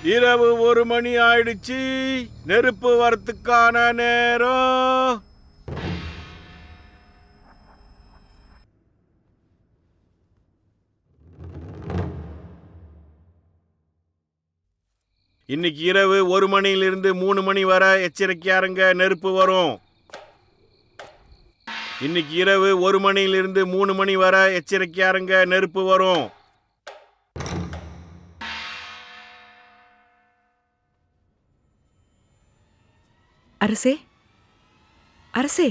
இரவு 1 மணி ஆயிடுச்சு. நெருப்பு வரத்துக்கான நேரம். இன்னைக்கு இரவு 1 மணியிலிருந்து 3 மணி வரை எச்சரிக்கையா இருங்க, நெருப்பு வரும். இன்னைக்கு இரவு 1 மணியிலிருந்து 3 மணி வரை எச்சரிக்கையா இருங்க, நெருப்பு வரும். அரசே, அரசே,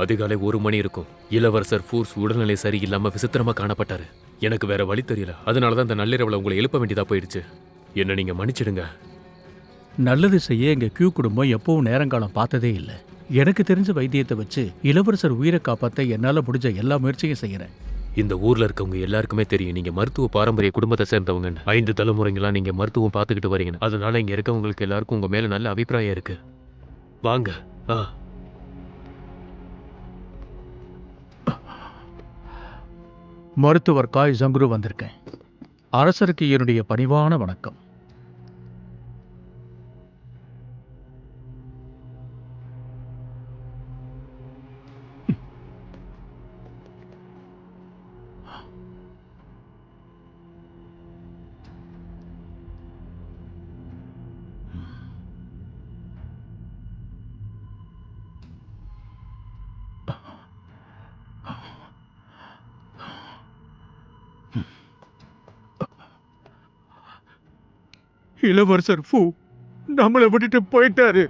அதிகாலை 1 மணி இருக்கும். இளவரசர் ஃபூர்ஸ் உடல்நிலை சரியில்லாம விசித்திரமா காணப்பட்டாரு. எனக்கு வேற வழி தெரியல. அதனாலதான் இந்த நள்ளிரவுல உங்களை எழுப்ப வேண்டியதா போயிடுச்சு. என்ன நீங்க மன்னிச்சிடுங்க. நல்லது செய்ய எங்க கியூ குடும்பம் எப்பவும் நேரங்காலம் பார்த்ததே இல்லை. எனக்கு தெரிஞ்ச வைத்தியத்தை வச்சு இளவரசர் உயிரை காப்பாற்ற என்னால முடிஞ்ச எல்லா முயற்சியும் செய்யறேன். இந்த ஊர்ல இருக்கவங்க எல்லாருக்குமே தெரியும் நீங்க மருத்துவ பாரம்பரிய குடும்பத்தை சேர்ந்தவங்க. 5 தலைமுறைங்களா நீங்க மருத்துவம் பார்த்துக்கிட்டு வரீங்க. அதனால இங்க இருக்கவங்களுக்கு எல்லாருக்கும் உங்க மேல நல்ல அபிப்பிராயம் இருக்கு. வாங்க. மருத்துவர் காய் ஜங்குரு வந்திருக்கேன். அரசருக்கு என்னுடைய பணிவான வணக்கம். இளவரசர் ஃபூ நம்மளை விட்டுட்டு போயிட்டாரு.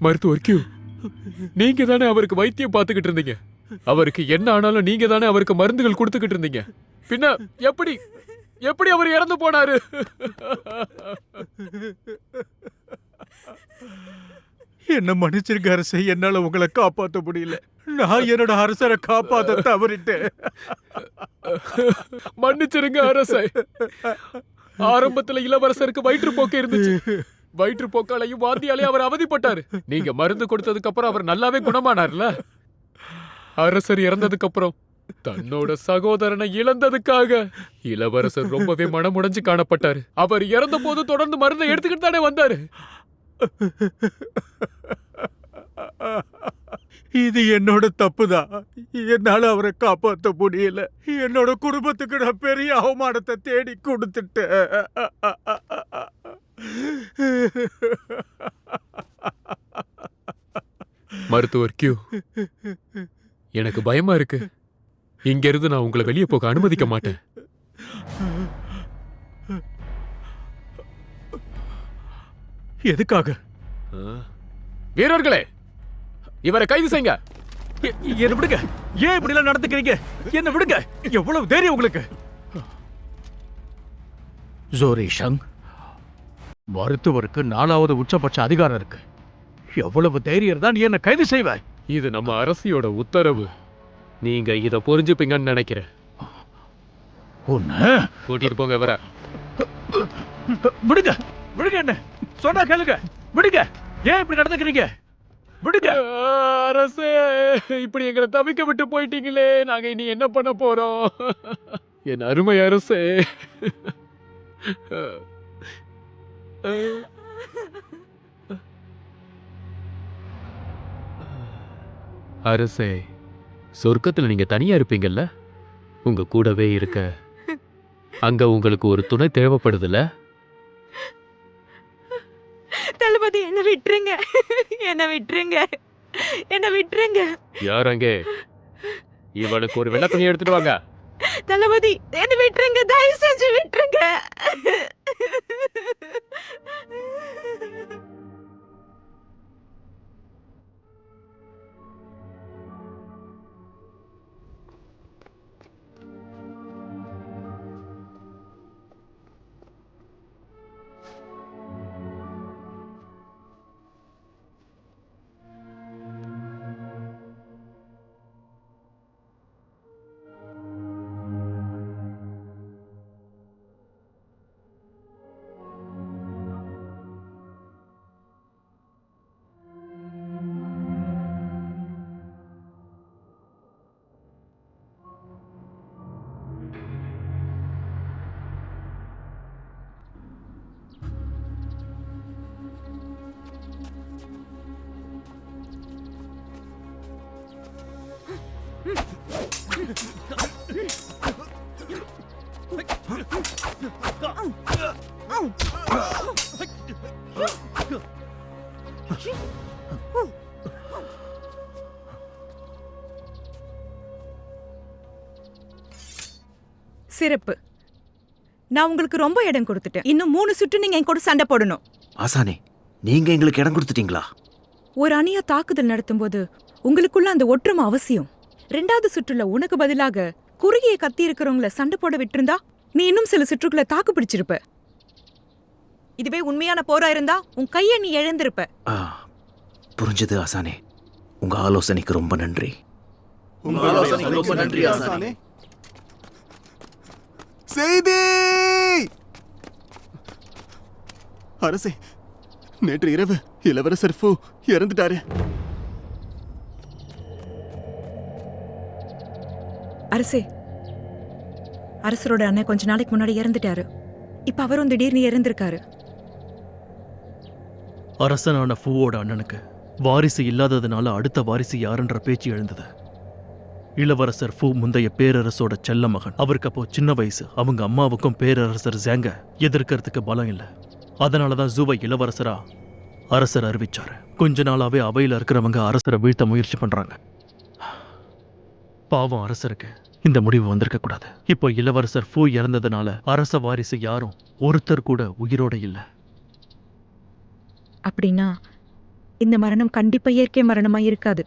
மருத்துவர் கியூ, நீங்க தானே அவருக்கு வைத்தியம் பார்த்துக்கிட்டு இருந்தீங்க. அவருக்கு என்ன ஆனாலும் நீங்க தானே அவருக்கு மருந்துகள் கொடுத்துக்கிட்டு இருந்தீங்க. பின்ன எப்படி எப்படி அவர் இறந்து போனாரு? என்ன மன்னிச்சிருக்க அரசே, என்னால உங்களை காப்பாற்ற முடியல. நான் என்னோட அரசரை காப்பாற்ற தவறிட்டேன். மன்னிச்சிருங்க அரசே. ஆரம்பத்துல இளவரசருக்கு வயிற்றுப்போக்கு இருந்துச்சு. வயிற்றுப்போக்காலையும் வாந்தியாலையும் அவர் அவதிப்பட்டாரு. நீங்க மருந்து கொடுத்ததுக்கு அப்புறம் அவர் நல்லாவே குணமானார்ல. அரசர் இறந்ததுக்கு அப்புறம் தன்னோட சகோதரனை இழந்ததுக்காக இளவரசர் ரொம்பவே மனமுடைஞ்சு காணப்பட்டாரு. அவர் இறந்த போது தொடர்ந்து மருந்தை எடுத்துக்கிட்டு தானே வந்தாரு. இது என்னோட தப்புதான். என்னால அவரை காப்பாற்ற முடியல. என்னோட குடும்பத்துக்கு நான் பெரிய அவமானத்தை தேடி கொடுத்துட்டேன். மருத்துவர் கியூ, எனக்கு பயமா இருக்கு. இங்க இருந்து நான் உங்களை வெளியே போக அனுமதிக்க மாட்டேன். எதுக்காக? வீரர்களே, இவரை கைது செய்யுங்க. என்ன விடுங்க. ஏன் இப்படி எல்லாம் நடந்துக்கிறீங்க? என்ன விடுங்க. எவ்வளவு தைரியம் உங்களுக்கு? ஜோரேஷங், மருத்துவருக்கு 4வது உச்சபட்ச அதிகாரம் இருக்கு. எவ்வளவு தைரியம் தான் நீ என்ன கைது செய்வ? இது நம்ம அரசியோட உத்தரவு. நீங்க இத புரிஞ்சுப்பீங்கன்னு நினைக்கிறேன். கூட்டிட்டு போங்க வர. விடுங்க விடுங்க. என்ன சொன்னா கேளுங்க. விடுங்க. ஏன் இப்படி நடந்துக்கிறீங்க? விடுங்க. அரசே, இப்படி எங்களை தவிக்க விட்டு போயிட்டீங்களே. நாங்க இனி என்ன பண்ண போறோம்? என் அருமை அரசே. அரசே, சொர்க்கத்துல நீங்க தனியா இருப்பீங்கல்ல? உங்க கூடவே இருக்க அங்க உங்களுக்கு ஒரு துணை தேவைப்படுதுல்ல? தளபதி என்ன விட்டுருங்க, என்ன விட்டுருங்க, என்ன விட்டுருங்க. யார் அங்கே? இவனுக்கு ஒரு வெள்ளை துணி எடுத்துட்டு வாங்க. தளபதி என்ன விட்டுருங்க, தயவு செஞ்சு விட்டுருங்க. சிறப்பு. நான் உங்களுக்கு ரொம்ப இடம் கொடுத்துட்டேன். இன்னும் 3 சுற்று நீங்க என் கூட சண்டை போடணும். ஆசானே, நீங்க எங்களுக்கு இடம் கொடுத்துட்டீங்களா? ஒரு அணியா தாக்குதல் நடத்தும்போது உங்களுக்குள்ள அந்த ஒற்றுமை அவசியம். 2வது சுற்றுல உனக்கு பதிலாக குறுகிய கத்தி இருக்கிறவங்கள சண்டை போட விட்டிருந்தா நீ இன்னும் சில சுற்றுக்குள்ள தாக்கு பிடிச்சிருப்ப. இதுவே உண்மையான போரா இருந்தா உன் கையை நீ இழந்திருப்ப. புரிஞ்சது ஆசானே. உங்க ஆலோசனைக்கு ரொம்ப நன்றி. ரொம்ப நன்றி ஆசானே. செய்தி! அரசே, நேற்று இரவு இளவரசர் ஃபூ இறந்துட்டாரு. அரசே, அரசரோட அண்ணன் கொஞ்ச நாளைக்கு முன்னாடி இறந்துட்டாரு. இப்ப அவரும் திடீர்னு இறந்திருக்காரு. அரசனான ஃபூவோட அண்ணனுக்கு வாரிசு இல்லாததுனால அடுத்த வாரிசு யாருன்ற பேச்சு எழுந்தது. இளவரசர் ஃபூ முந்தைய பேரரசோட செல்ல மகன். அவருக்கு அப்போ சின்ன வயசு. அவங்க அம்மாவுக்கும் பேரரசர் ஜாங்க எதிர்க்கிறதுக்கு பலம் இல்லை. அதனாலதான் ஜூவை இளவரசரா அரசர் அறிவிச்சாரு. கொஞ்ச நாளாவே அவையில இருக்கிறவங்க அரசரை வீழ்த்த முயற்சி பண்றாங்க. பாவம் அரசருக்கு இந்த முடிவு வந்திருக்க கூடாது. இப்போ இளவரசர் ஃபூ இறந்ததுனால அரச வாரிசு யாரும் ஒருத்தர் கூட உயிரோட இல்ல. அப்படின்னா இந்த மரணம் கண்டிப்பா இயற்கை மரணமா இருக்காது.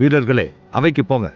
வீரர்களே, அவைக்கு போங்க.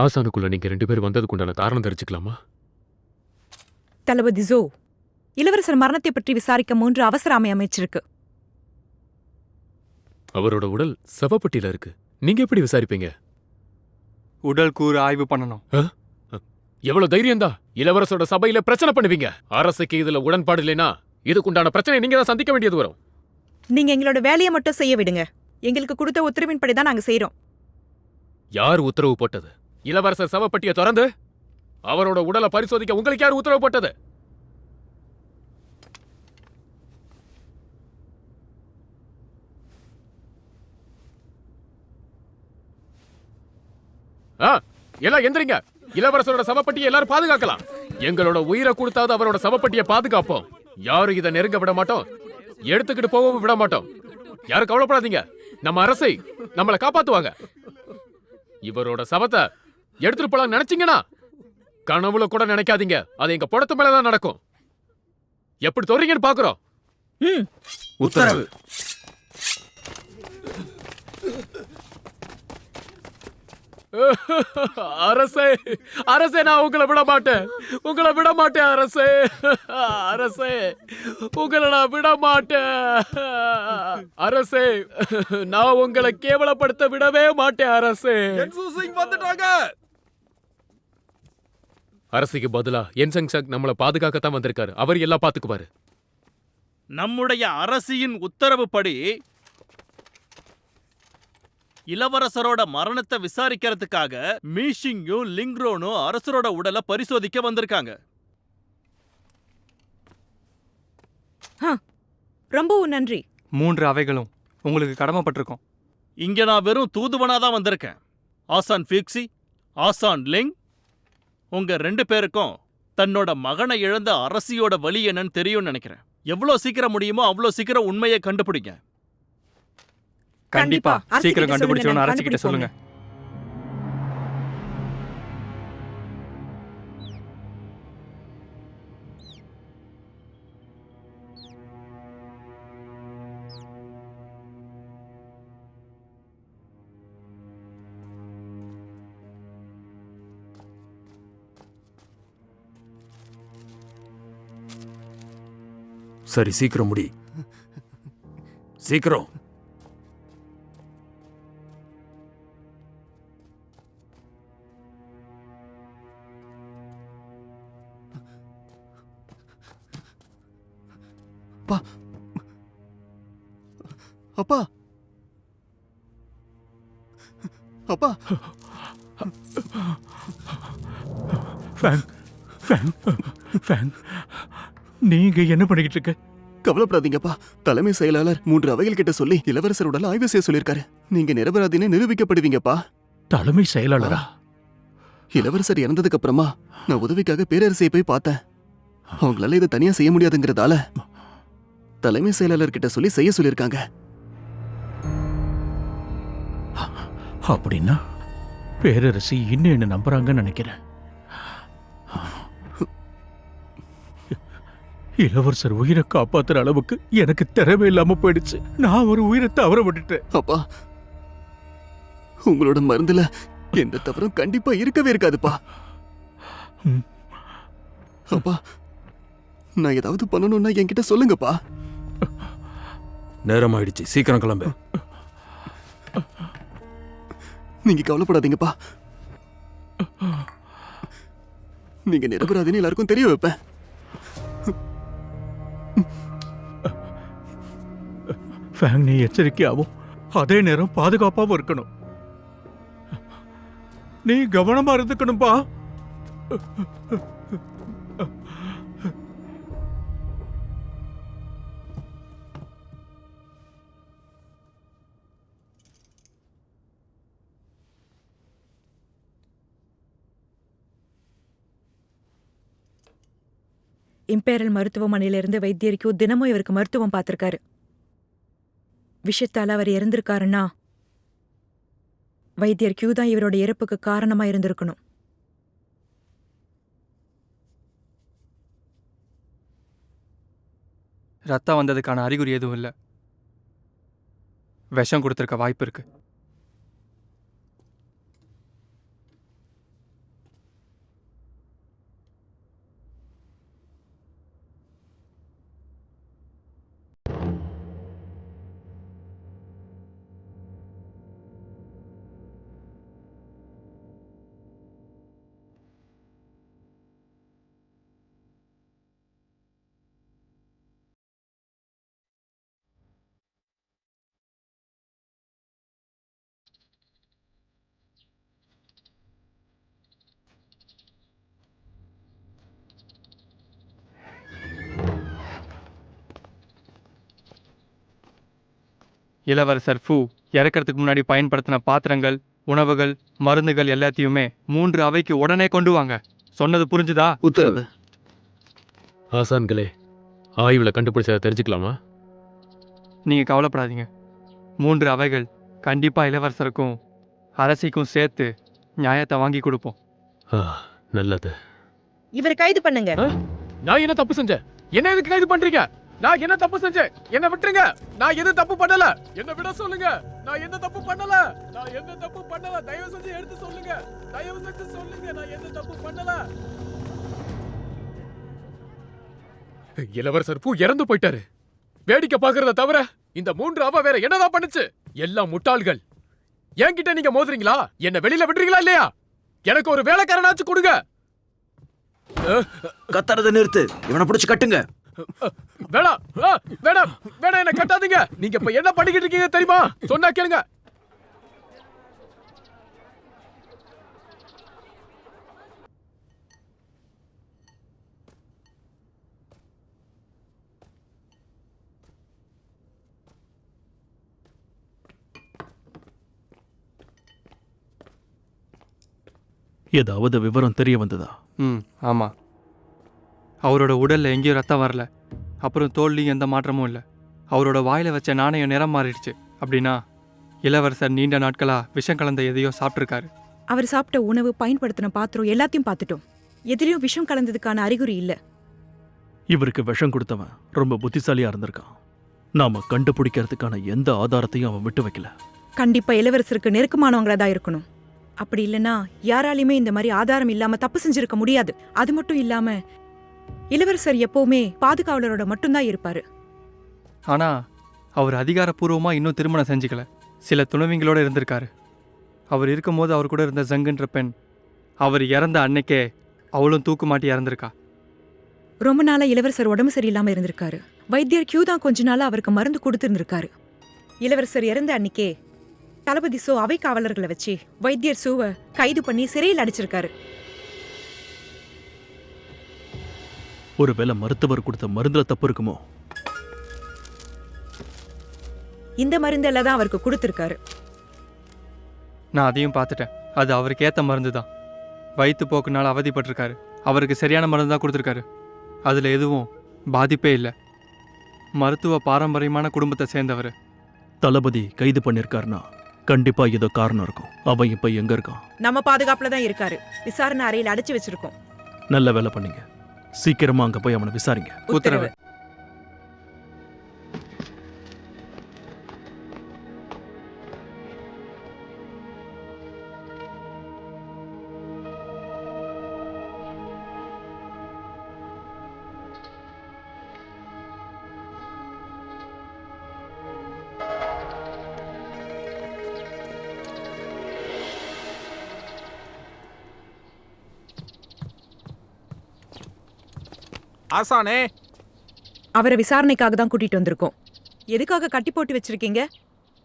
ஆசானுக்குள்ள நீங்க 2 பேர் வந்ததுக்குண்டான காரணம் தெரிஞ்சுக்கலாமா? தளபதி ஜோ, இளவரசர் மரணத்தை பற்றி விசாரிக்க 3 அவசர அமை அமைச்சிருக்கு. அவரோட உடல் சவப்பட்டியில இருக்கு. நீங்க எப்படி விசாரிப்பீங்க? உடல் கூறு ஆய்வு பண்ணணும். எவ்வளவு தைரியம் தான் இளவரசரோட சபையில பிரச்சனை பண்ணுவீங்க? அரசுக்கு இதுல உடன்பாடு இல்லைனா இதுக்குண்டான பிரச்சனை நீங்க தான் சந்திக்க வேண்டியது வரும். நீங்க எங்களோட வேலையை மட்டும் செய்ய விடுங்க. எங்களுக்கு கொடுத்த உத்தரவின்படி தான் நாங்க செய்றோம். யார் உத்தரவு போட்டது? இளவரசர் சவப்பட்டியை திறந்து அவரோட உடலை பரிசோதிக்க உங்களுக்கு யார் உத்தரவு போட்டது? எல்லாம் எந்திரிங்க. இளவரசரோட சவப்பட்டியை எல்லாரும் பாதுகாக்கலாம். எங்களோட உயிரை கொடுத்தாவது அவரோட சவப்பட்டியை பாதுகாப்போம். யாரும் இதை நெருங்க விட மாட்டோம். எடுத்துக்கிட்டு போகவும் விட மாட்டோம். யாரும் கவலைப்படாதீங்க. நம்ம அரசை நம்மளை காப்பாத்துவாங்க. இவரோட சவத்தை எடுத்துட்டு போலாம் நினைச்சீங்கன்னா கனவுல கூட நினைக்காதீங்க. அது எங்க புடத்து மேலதான் நடக்கும். எப்படி தொடறீங்கன்னு பாக்குறோம். உத்தரவு. அரசே, அரசே, நான் உங்களை விட மாட்டேன். உங்களை விட மாட்டேன் அரசே. அரசே, உங்களை நான் விட மாட்டேன். அரசே, நான் உங்களை கேவலப்படுத்த விடவே மாட்டேன் அரசே. வந்துட்டாங்க. அரசிக்கு பதிலா என்சங் சக் நம்மளை பாதுகாக்கத்தான் வந்திருக்காரு. அவர் எல்லாம் பாத்துக்குவாரு. நம்முடைய அரசியின் உத்தரவுப்படி இளவரசரோட மரணத்தை விசாரிக்கிறதுக்காக மீஷிங்கும் லிங்க்ரோனும் அரசரோட உடலை பரிசோதிக்க வந்திருக்காங்க. ரொம்பவும் நன்றி. 3 அவைகளும் உங்களுக்கு கடமைப்பட்டிருக்கோம். இங்க நான் வெறும் தூதுவனாதான் வந்திருக்கேன். ஆசான் ஃபியூக்ஸி, ஆசான் லிங், உங்க 2 பேருக்கும் தன்னோட மகனை இழந்த அரசியோட வலி என்னன்னு தெரியும்னு நினைக்கிறேன். எவ்வளோ சீக்கிரம் முடியுமோ அவ்வளோ சீக்கிரம் உண்மையை கண்டுபிடிங்க. கண்டிப்பா அரசிக்கிட்ட சீக்கிரம் சொல்லுங்க, கண்டுபிடிச்சோன்னு நான் அரசிக்கிட்ட சொல்லுங்க. சரி, சீக்கிரம் முடி. சீக்கிரம். அப்பா, அப்பா, நீங்க என்ன பண்ணிக்கிட்டு இருக்க? கவலைப்படாதீங்கப்பா. தலைமை செயலாளர் 3 அவைகள் கிட்ட சொல்லி இளவரசர் உடலை ஆய்வு செய்ய சொல்லியிருக்காரு. நீங்க நிரபராதின்னு நிரூபிக்கப்படுவீங்கப்பா. தலைமை செயலாளரா? இளவரசர் இறந்ததுக்கு அப்புறமா நான் உதவிக்காக பேரரசியை போய் பார்த்தேன். அவங்களால இதை தனியா செய்ய முடியாதுங்கிறதால தலைமை செயலாளர் கிட்ட சொல்லி செய்ய சொல்லியிருக்காங்க. அப்படின்னா பேரரசி இன்னும் என்ன நம்புறாங்கன்னு நினைக்கிறேன். இளவரசர் உயிரை காப்பாத்துற அளவுக்கு எனக்கு திறமை இல்லாம போயிடுச்சு. நான் ஒரு உயிரை தவற விட்டுட்டேன். அப்பா, உங்களோட மருந்துல எந்த தவறும் கண்டிப்பா இருக்கவே இருக்காதுப்பா. அப்பா, நான் ஏதாவது பண்ணணும்னா என்கிட்ட சொல்லுங்கப்பா. நேரம் ஆயிடுச்சு, சீக்கிரம் கிளம்பு. நீங்க கவலைப்படாதீங்கப்பா. நீங்க நிரபராதின்னு எல்லாருக்கும் தெரிய வைப்பேன். ஃபேங், நீ எச்சரிக்கையாவும் அதே நேரம் பாதுகாப்பாவும் இருக்கணும். நீ கவனமா இருந்துக்கணும்பா. இம்பேரல் மருத்துவமனையிலிருந்து வைத்தியர் கியூ தினமும் இவருக்கு மருத்துவம் பார்த்திருக்காரு. விஷயத்தால அவர் இறந்திருக்காருன்னா வைத்தியர் கியூ தான் இவரோட இறப்புக்கு காரணமா இருந்திருக்கணும். ரத்தம் வந்ததுக்கான அறிகுறி எதுவும் இல்லை. விஷம் கொடுத்துருக்க வாய்ப்பு இருக்கு. இளவரசர் ஃபூ இறக்கிறதுக்கு முன்னாடி பயன்படுத்தின பாத்திரங்கள், உணவுகள், மருந்துகள் எல்லாத்தையுமே 3 அவைக்கு உடனே கொண்டு வாங்க. சொன்னது புரிஞ்சுதா? உத்தரவு. ஆசான்களே, ஆய்வுல கண்டுபிடிச்சதை தெரிஞ்சுக்கலாமா? நீங்கள் கவலைப்படாதீங்க. 3 அவைகள் கண்டிப்பாக இளவரசருக்கும் அரசிக்கும் சேர்த்து நியாயத்தை வாங்கி கொடுப்போம். நல்லது. இவரை கைது பண்ணுங்க. நான் என்ன தப்பு செஞ்சேன்? என்ன எதுக்கு கைது பண்றீங்க? நான் என்ன தப்பு செஞ்சேன்? என்ன விட்டுருங்க. நான் எது தப்பு பண்ணல. என்ன விட சொல்லுங்க. நான் எந்த தப்பு பண்ணல. தயவு செஞ்சு எடுத்து சொல்லுங்க. நான் எந்த தப்பு பண்ணல. இளவரசர் பூ இறந்து போயிட்டாரு. வேடிக்கை பாக்குறத தவிர இந்த 3 அவ வேற என்னதான் பண்ணுச்சு? எல்லாம் முட்டாள்கள். என்கிட்ட நீங்க மோதுறீங்களா? என்ன வெளியில விடுறீங்களா இல்லையா? எனக்கு ஒரு வேலைக்காரனாச்சு கொடுங்க. கத்துறத நிறுத்து. இவனை பிடிச்சு கட்டுங்க. வேணாம், வேணாம், வேணாம், என்ன கட்டாதீங்க. நீங்க இப்ப என்ன பண்ணிக்கிட்டு இருக்கீங்க தெரியுமா? சொன்னா கேளுங்க. ஏதாவது விவரம் தெரிய வந்ததா? ஆமாம். அவரோட உடலில் எங்கேயும் ரத்தம் வரல. அப்புறம் தோல்லையும் எந்த மாற்றமும் இல்லை. அவரோட வாயில் வச்ச நாணயம் நிறம் மாறிடுச்சு. அப்படின்னா இளவரசர் நீண்ட நாட்களாக விஷம் கலந்த எதையோ சாப்பிட்ருக்காரு. அவர் சாப்பிட்ட உணவு, பயன்படுத்தின பாத்திரம் எல்லாத்தையும் பார்த்துட்டோம். எதிலையும் விஷம் கலந்ததுக்கான அறிகுறி இல்ல. இவருக்கு விஷம் கொடுத்தவன் ரொம்ப புத்திசாலியா இருந்திருக்கான். நாம கண்டுபிடிக்கிறதுக்கான எந்த ஆதாரத்தையும் அவன் விட்டு வைக்கல. கண்டிப்பா இளவரசருக்கு நெருக்கமானவங்களா தான் இருக்கணும். அப்படி இல்லைன்னா யாராலையுமே இந்த மாதிரி ஆதாரம் இல்லாம தப்பு செஞ்சிருக்க முடியாது. அது மட்டும் இல்லாம இளவரசர் எப்பவுமே பாதுகாவலரோட மட்டும்தான் இருப்பாரு. ஆனால் அவர் அதிகாரப்பூர்வமாக இன்னும் திருமணம் செஞ்சுக்கல. சில துணைவிங்களோட இருந்திருக்காரு. அவர் இருக்கும்போது அவர் கூட இருந்த ஜங்குன்ற பெண், அவர் இறந்த அன்னைக்கே அவளும் தூக்கு மாட்டி இறந்திருக்கா. ரொம்ப நாளா இளவரசர் உடம்பு சரியில்லாம இருந்திருக்காரு. வைத்தியர் கியூ தான் கொஞ்ச நாளா அவருக்கு மருந்து கொடுத்துருந்துருக்காரு. இளவரசர் இறந்த அன்னைக்கே தளபதி சோ அவை காவலர்களை வச்சு வைத்தியர் சூவை கைது பண்ணி சிறையில் அடைச்சிருக்காரு. ஒருவேளை மருத்துவர் கொடுத்த மருந்துல தப்பு இருக்குமோ? இந்த மருந்தெல்லாம் தான் அவருக்கு கொடுத்துருக்காரு. நான் அதையும் பார்த்துட்டேன். அது அவருக்கு ஏற்ற மருந்து தான். வயிற்று போக்குனால அவதிப்பட்டிருக்காரு. அவருக்கு சரியான மருந்து தான் கொடுத்துருக்காரு. அதில் எதுவும் பாதிப்பே இல்லை. மருத்துவ பாரம்பரியமான குடும்பத்தை சேர்ந்தவர். தளபதி கைது பண்ணிருக்காருன்னா கண்டிப்பா ஏதோ காரணம் இருக்கும். அவன் இப்ப எங்க இருக்கான்? நம்ம பாதுகாப்புல தான் இருக்காரு. விசாரணை அறையில் அடைச்சு வச்சிருக்கோம். நல்ல வேலை பண்ணீங்க. சீக்கிரமா அங்க போய் அவனை விசாரிங்க. உத்தரவு. ஆசானே, அவரை விசாரணைக்காக தான் கூட்டிட்டு வந்திருக்கோம். எதுக்காக கட்டி போட்டு வச்சிருக்கீங்க?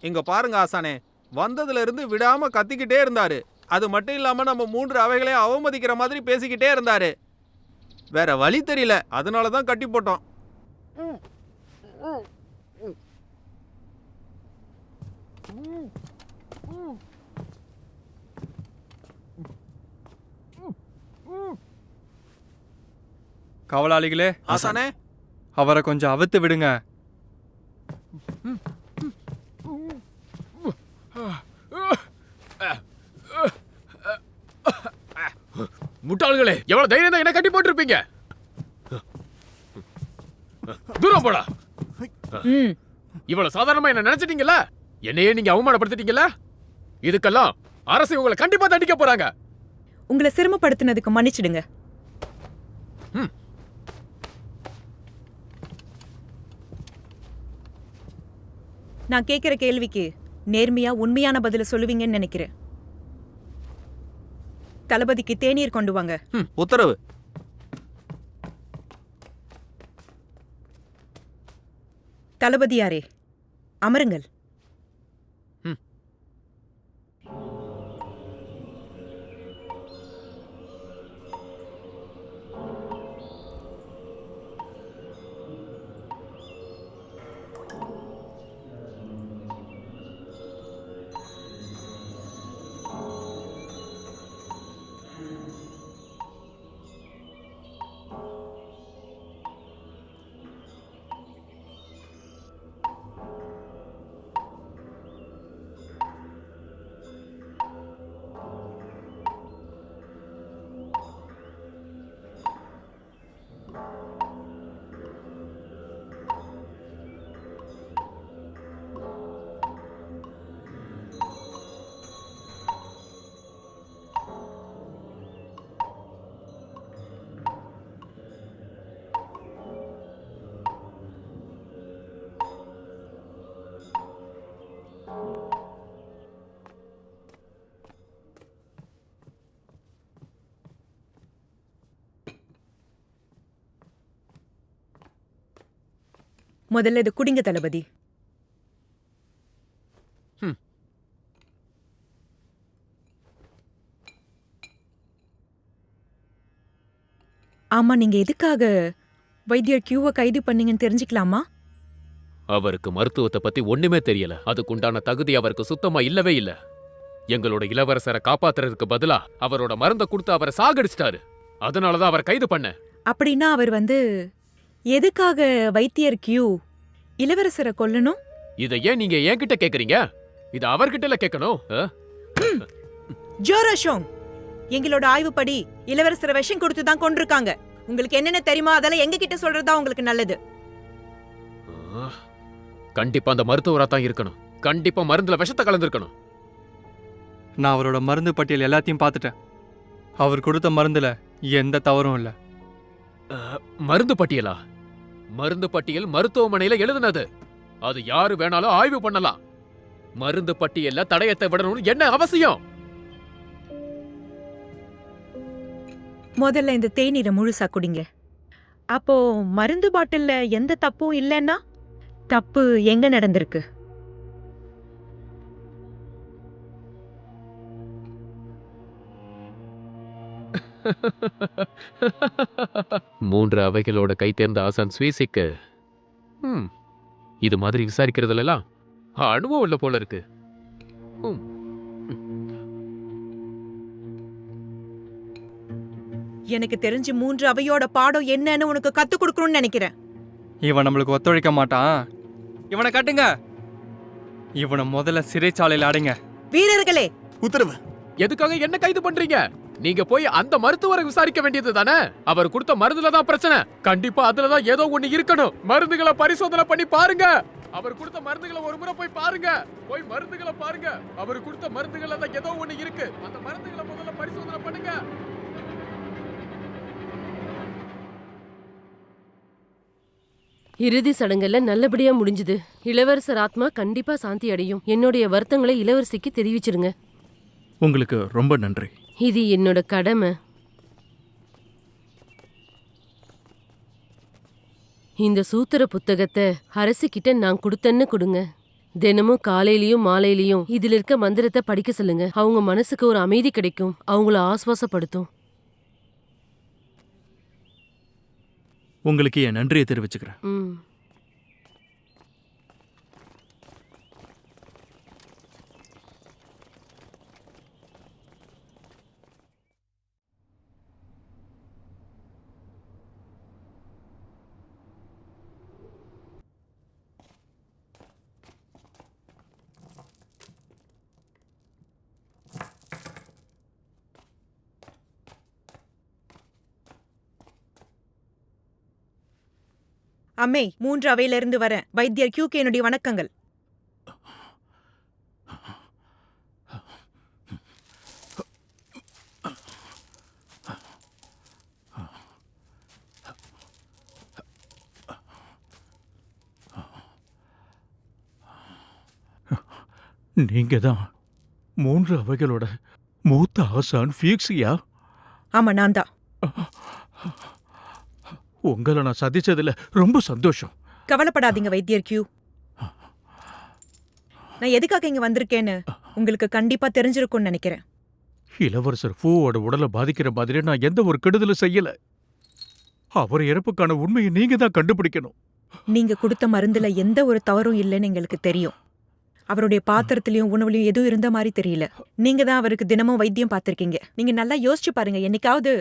இங்க பாருங்க ஆசானே, வந்ததுல இருந்து விடாம கத்திக்கிட்டே இருந்தாரு. அது மட்டும் இல்லாம நம்ம 3 அவைகளையும் அவமதிக்கிற மாதிரி பேசிக்கிட்டே இருந்தாரு. வேற வழி தெரியல, அதனாலதான் கட்டி போட்டோம். காவலாளிகளே, ஆசானே, அவரை கொஞ்சம் அவுத்து விடுங்க. முட்டாள்களே, எவ்வளவு தைரியம் தான் என்ன கட்டி போட்டிருப்பீங்க? தூரம் போடா. இவ்வளவு சாதாரணமா என்ன நினைச்சிட்டீங்கல்ல? என்னையே நீங்க அவமானப்படுத்திட்டீங்கல்ல? இதுக்கெல்லாம் அரசு உங்களை கண்டிப்பா தண்டிக்க போறாங்க. உங்களை சிரமப்படுத்தினதுக்கு மன்னிச்சிடுங்க. நான் கேட்கிற கேள்விக்கு நேர்மையா உண்மையான பதில சொல்லுவீங்கன்னு நினைக்கிறேன். தளபதிக்கு தேநீர் கொண்டு வாங்க. உத்தரவு. தளபதியாரே, அமருங்கள். முதல்ல இது குடிங்க தளபதி. ஆமா, நீங்க எதுக்காக வைத்தியர் கியூவை கைது பண்ணீங்கன்னு தெரிஞ்சுக்கலாமா? அவருக்கு மருத்துவத்தை பத்தி ஒண்ணுமே தெரியல. அதுக்குண்டான தகுதி அவருக்கு சுத்தமா இல்லவே இல்ல. எங்களோட இளவரசரை காப்பாத்துறதுக்கு பதிலா அவரோட மருந்தை கொடுத்து அவரை சாகடிச்சிட்டாரு. அதனாலதான் அவரை கைது பண்ண. அப்படின்னா அவர் எதுக்காக வைத்தியர் கியூ இளவரசரை கொல்லணும்? இதை ஏன் நீங்க என்கிட்ட கேக்குறீங்க? இது அவர்கிட்ட கேட்கணும். ஜோரோஷோங், எங்களோட ஆய்வுப்படி இளவரசரை விஷம் கொடுத்து தான் கொண்டிருக்காங்க. உங்களுக்கு என்னென்ன தெரியுமா அதெல்லாம் எங்க கிட்ட சொல்றதா உங்களுக்கு நல்லது. கண்டிப்பா அந்த மருத்துவரா தான் இருக்கணும். கண்டிப்பா மருந்துல விஷத்தை கலந்துருக்கணும். நான் அவரோட மருந்து பட்டியல் எல்லாத்தையும் பார்த்துட்டேன். அவர் கொடுத்த மருந்துல எந்த தவறும் இல்லை. மருந்து பட்டியலா? மருந்து பட்டியல் மருத்துவமனையில எழுதுனது. அது யாரு வேணாலும் ஆய்வு பண்ணலாம். மருந்து பட்டியல்ல தடயத்தை விடணும்னு என்ன அவசியம்? முதல்ல இந்த தேநீரை முழுசா குடிங்க. அப்போ மருந்து பாட்டில்ல எந்த தப்பும் இல்லைன்னா தப்பு எங்க நடந்திருக்கு? மூன்று அவைகளோட கை தேர்ந்த ஆசான் ஸ்வீசிக்கு இது மாதிரி விசாரிக்கிறதுல எல்லாம் அனுபவம் இல்ல போல இருக்கு. எனக்கு தெரிஞ்சு மூன்று அவையோட பாடம் என்னன்னு உனக்கு கத்து கொடுக்கணும்னு நினைக்கிறேன். இவன் நம்மளுக்கு ஒத்துழைக்க மாட்டான். இவனை கட்டுங்க. இவனை முதல்ல சிறைச்சாலையில் அடைங்க. வீரர்களே, உத்தரவு. எதுக்காக என்ன கைது பண்றீங்க? நீங்க போய் அந்த மருத்துவரை விசாரிக்க வேண்டியது தானே. அவர் கொடுத்த மருந்துல தான் பிரச்சனை. கண்டிப்பா அதுலதான் ஏதோ ஒண்ணு இருக்கணும். மருந்துகளை பரிசோதனை பண்ணி பாருங்க. அவர் கொடுத்த மருந்துகளை ஒரு முறை போய் பாருங்க. போய் மருந்துகளை பாருங்க. அவர் கொடுத்த மருந்துகள்ல தான் ஏதோ ஒண்ணு இருக்கு. அந்த மருந்துகளை முதல்ல பரிசோதனை பண்ணுங்க. இறுதி சடங்குல நல்லபடியா முடிஞ்சது. இளவரசர் ஆத்மா கண்டிப்பா சாந்தி அடையும். என்னுடைய வருத்தங்களை இளவரசிக்கு தெரிவிச்சிருங்க. உங்களுக்கு ரொம்ப நன்றி. இது என்னோட கடமை. இந்த சூத்திர புத்தகத்தை அரசிக்கிட்ட நான் கொடுத்தேன்னு கொடுங்க. தினமும் காலையிலயும் மாலையிலயும் இதுல இருக்க மந்திரத்தை படிக்க சொல்லுங்க. அவங்க மனசுக்கு ஒரு அமைதி கிடைக்கும். அவங்கள ஆஸ்வாசப்படுத்தும். உங்களுக்கு என் நன்றியை தெரிவிச்சுக்கிறேன். அம்மே, மூன்று அவையிலிருந்து வரேன். வைத்தியர் கியூக்கு என்னுடைய வணக்கங்கள். நீங்க தான் மூன்று அவைகளோட மூத்த ஆசான் ஃபியூக்ஸியா? ஆமா, நான் தான். உங்களை நான் சந்திச்சதுல ரொம்ப சந்தோஷம். கவலைப்படாதீங்க வைத்தியர் கியூ. நான் எதுக்காக இங்க வந்திருக்கேன்னு உங்களுக்கு கண்டிப்பா தெரிஞ்சிருக்கும்னு நினைக்கிறேன். இளவரசர் ஃபூவோட உடலை பாதிக்கிற மாதிரி நான் எந்த ஒரு கெடுதலும் செய்யல. அவர் இறப்புக்கான உண்மையை நீங்க தான் கண்டுபிடிக்கணும். நீங்க கொடுத்த மருந்துல எந்த ஒரு தவறும் இல்லைன்னு எங்களுக்கு தெரியும். அவருடைய பாத்திரத்திலயும் உணவுலயும் எதுவும் இருந்த மாதிரி தெரியல. நீங்க தான் அவருக்கு தினமும் வைத்தியம் பார்த்திருக்கீங்க. நீங்க நல்லா யோசிச்சு பாருங்க, என்னைக்காவது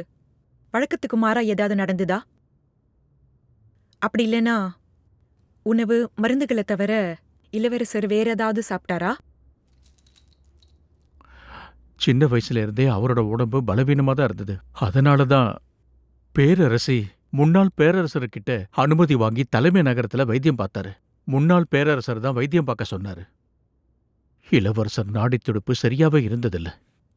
வழக்கத்துக்கு மாறா ஏதாவது நடந்துதா? அப்படி இல்லைன்னா உணவு மருந்துகளை தவிர இளவரசர் வேற ஏதாவது சாப்பிட்டாரா? சின்ன வயசுல இருந்தே அவரோட உடம்பு பலவீனமா தான் இருந்தது. அதனாலதான் பேரரசி முன்னாள் பேரரசர்கிட்ட அனுமதி வாங்கி தலைமை நகரத்துல வைத்தியம் பார்த்தாரு. முன்னாள் பேரரசர் தான் வைத்தியம் பார்க்க சொன்னாரு. இளவரசர் நாடி துடுப்பு சரியாவே இருந்ததில்ல.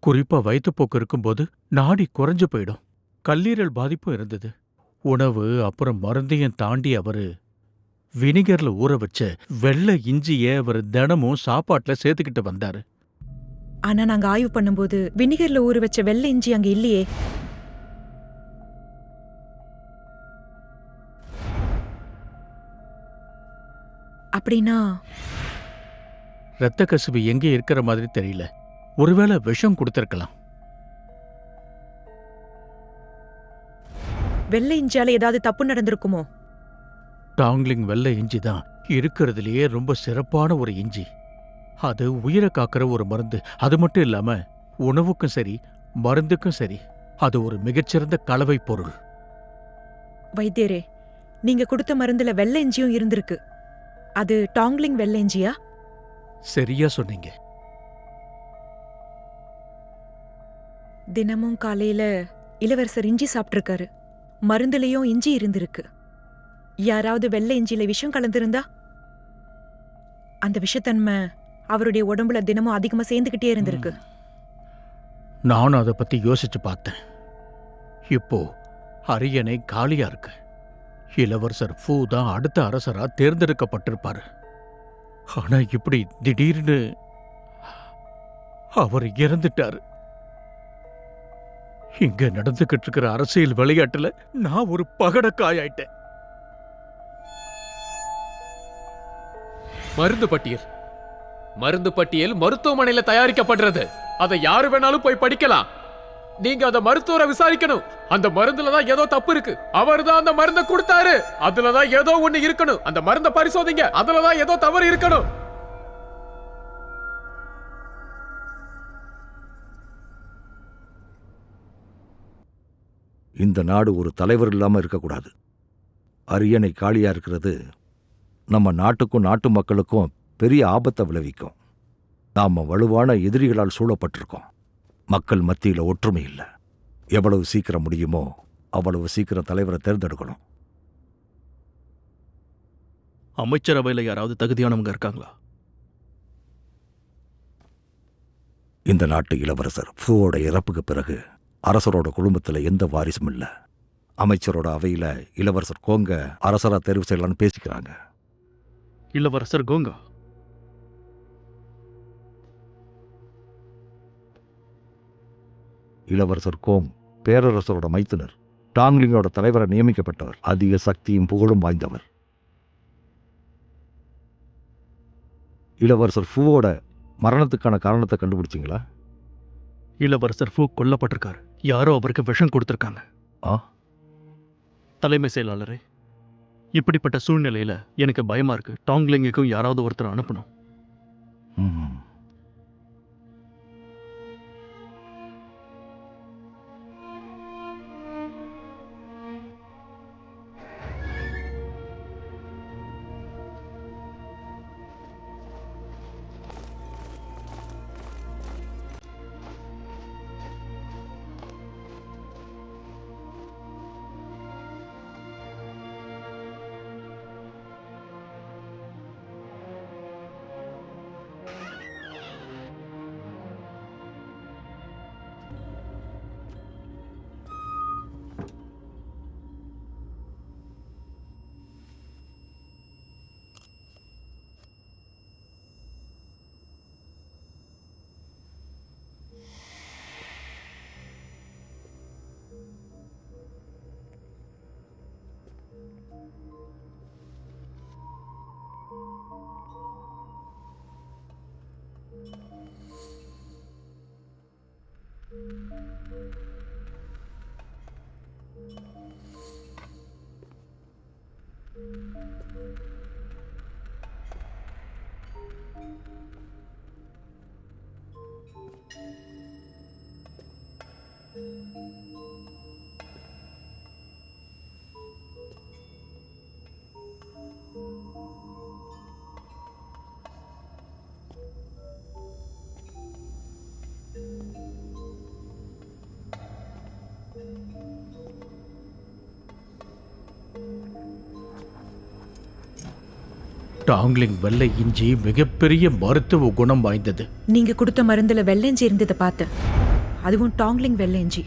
குறிப்பா வயிற்றுப்போக்கு இருக்கும்போது நாடி குறைஞ்சு போயிடும். கல்லீரல் பாதிப்பும் இருந்தது. உணவு அப்புறம் மருந்தையும் தாண்டி அவரு வினிகர்ல ஊற வச்ச வெள்ளை இஞ்சிய அவர் தினமும் சாப்பாட்டுல சேர்த்துக்கிட்டு வந்தாரு. ஆனா நாங்க ஆய்வு பண்ணும்போது வினிகர்ல ஊற வச்ச வெள்ளை இஞ்சி அங்க இல்லையே. அப்படின்னா இரத்த கசிவு எங்கே இருக்கிற மாதிரி தெரியல. ஒருவேளை விஷம் கொடுத்திருக்கலாம். வெள்ளை இஞ்சியால ஏதாவது தப்பு நடந்திருக்குமோ? டாங்லிங் வெள்ளை இஞ்சி தான் இருக்கிறதுலயே ரொம்ப சிறப்பான ஒரு இஞ்சி. அது உயிரை காக்கிற ஒரு மருந்து. அது மட்டும் இல்லாம உணவுக்கும் சரி மருந்துக்கும் சரி அது ஒரு மிகச்சிறந்த கலவை பொருள். வைத்தியரே, நீங்க கொடுத்த மருந்துல வெள்ளை இஞ்சியும் இருந்திருக்கு. அது டாங்லிங் வெள்ளை இஞ்சியா? சரியா சொன்னீங்க. தினமும் காலையில இளவரசர் இஞ்சி சாப்பிட்டிருக்காரு. மருந்துலயும் இஞ்சி இருந்திருக்கு. யாராவது வெள்ளை இஞ்சியில விஷம் கலந்திருந்தா அந்த விஷத்தன்மை அவருடைய உடம்புல தினமும் அதிகமா சேர்ந்துகிட்டே இருந்திருக்கு. நானும் அதை பத்தி யோசிச்சு பார்த்தேன். இப்போ அரியணை காலியா இருக்கு. இளவரசர் ஃபூ தான் அடுத்த அரசரா தேர்ந்தெடுக்கப்பட்டிருப்பாரு. ஆனா இப்படி திடீர்னு அவர் இறந்துட்டாரு. இங்க நடந்துகிட்டு இருக்கிற அரசியல் விளையாட்டுல நான் ஒரு பகடக்காயாயிட்டேன். மருந்து பட்டியல் மருந்து பட்டியல் மருத்துவமனையில தயாரிக்கப்படுறது. அதை யாரு வேணாலும் போய் படிக்கலாம். நீங்க அந்த மருத்துவரை விசாரிக்கணும். அந்த மருந்துலதான் ஏதோ தப்பு இருக்கு. அவர்தான் அந்த மருந்தை கொடுத்தாரு. அதுலதான் ஏதோ ஒண்ணு இருக்கணும். அந்த மருந்தை பரிசோதிங்க. அதுலதான் ஏதோ தவறு இருக்கணும். இந்த நாடு ஒரு தலைவர் இல்லாம இருக்கக்கூடாது. அரியணை காலியா இருக்கிறது நம்ம நாட்டுக்கும் நாட்டு மக்களுக்கும் பெரிய ஆபத்தை விளைவிக்கும். நாம வலுவான எதிரிகளால் சூழப்பட்டிருக்கோம். மக்கள் மத்தியில ஒற்றுமை இல்லை. எவ்வளவு சீக்கிரம் முடியுமோ அவ்வளவு சீக்கிரம் தலைவரை தேர்ந்தெடுக்கணும். அமைச்சரவையில் யாராவது தகுதியானவங்க இருக்காங்களா? இந்த நாட்டு இளவரசர் ஃபூவோட இறப்புக்கு பிறகு அரசரோட குடும்பத்தில் எந்த வாரிசும் இல்லை. அமைச்சரோட அவையில இளவரசர் கோங்க அரசரா தேர்வு செய்யலான்னு பேசிக்கிறாங்க. இளவரசர் கோங்கா? இளவரசர் கோங் பேரரசரோட மைத்துனர். டாங்லிங்கோட தலைவரை நியமிக்கப்பட்டவர். அதிக சக்தியும் புகழும் வாய்ந்தவர். இளவரசர் ஃபூவோட மரணத்துக்கான காரணத்தை கண்டுபிடிச்சிங்களா? இளவரசர் ஃபூ கொல்லப்பட்டிருக்காரு. யாரோ அவருக்கு விஷம் கொடுத்திருக்காங்க. ஆ, தலைமை செயலாளரே, இப்படிப்பட்ட சூழ்நிலையில எனக்கு பயமா இருக்கு. டாங்லிங்குக்கும் யாராவது ஒருத்தர் அனுப்பணும். ம். டாங்லிங் வெள்ளை இஞ்சி மிகப்பெரிய மருத்துவ குணம் வாய்ந்தது. நீங்க கொடுத்த மருந்துல வெள்ளை இஞ்சி இருந்ததை பார்த்தேன். அதுவும் டாங்லிங் வெள்ளை இஞ்சி.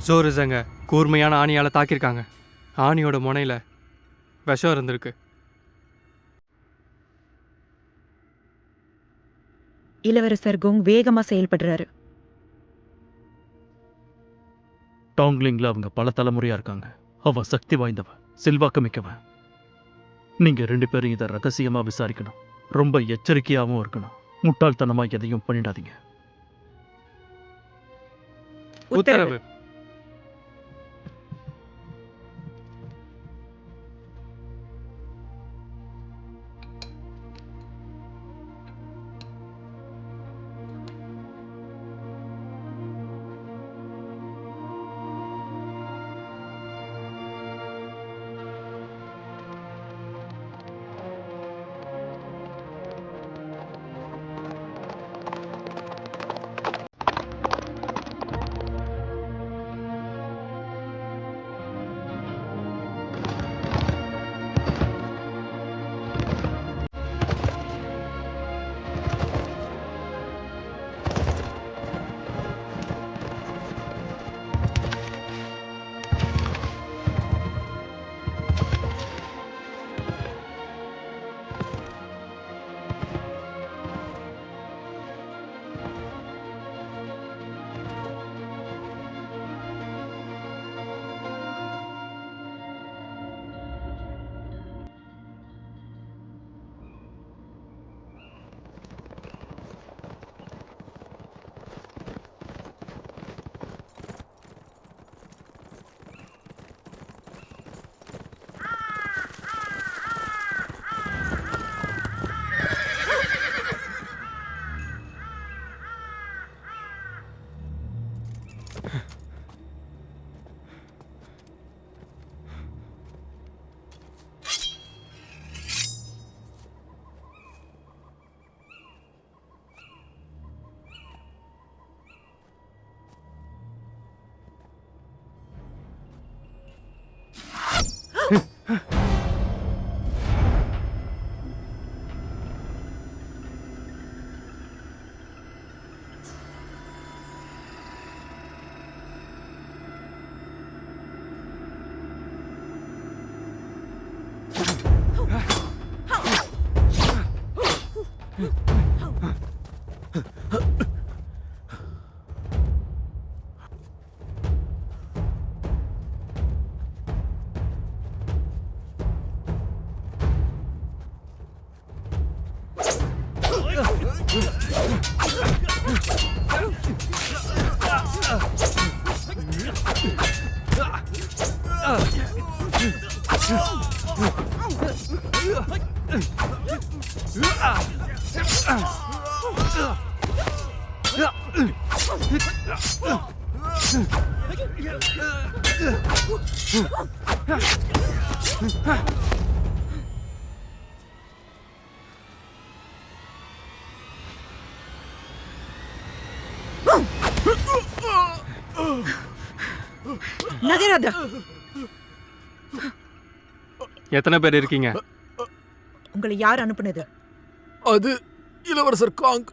ஜோரிசங்க கூர்மையான ஆணியால் தாக்கியிருக்காங்க. ஆணியோட முனையில விஷம் இருந்திருக்கு. இளவரசர் கோங் வேகமா செயல்படுறாரு. டாங்லிங்ல அவங்க பல தலைமுறையா இருக்காங்க. அவன் சக்தி வாய்ந்தவன், செல்வாக்கு மிக்கவன். நீங்க 2 பேரும் இதை ரகசியமா விசாரிக்கணும். ரொம்ப எச்சரிக்கையாவும் இருக்கணும். முட்டாள்தனமா எதையும் பண்ணிடாதீங்க. உத்தரவு. நகராத. எத்தனை பேர் இருக்கீங்க? உங்களை யார் அனுப்புனது? அது இளவரசர் காங்.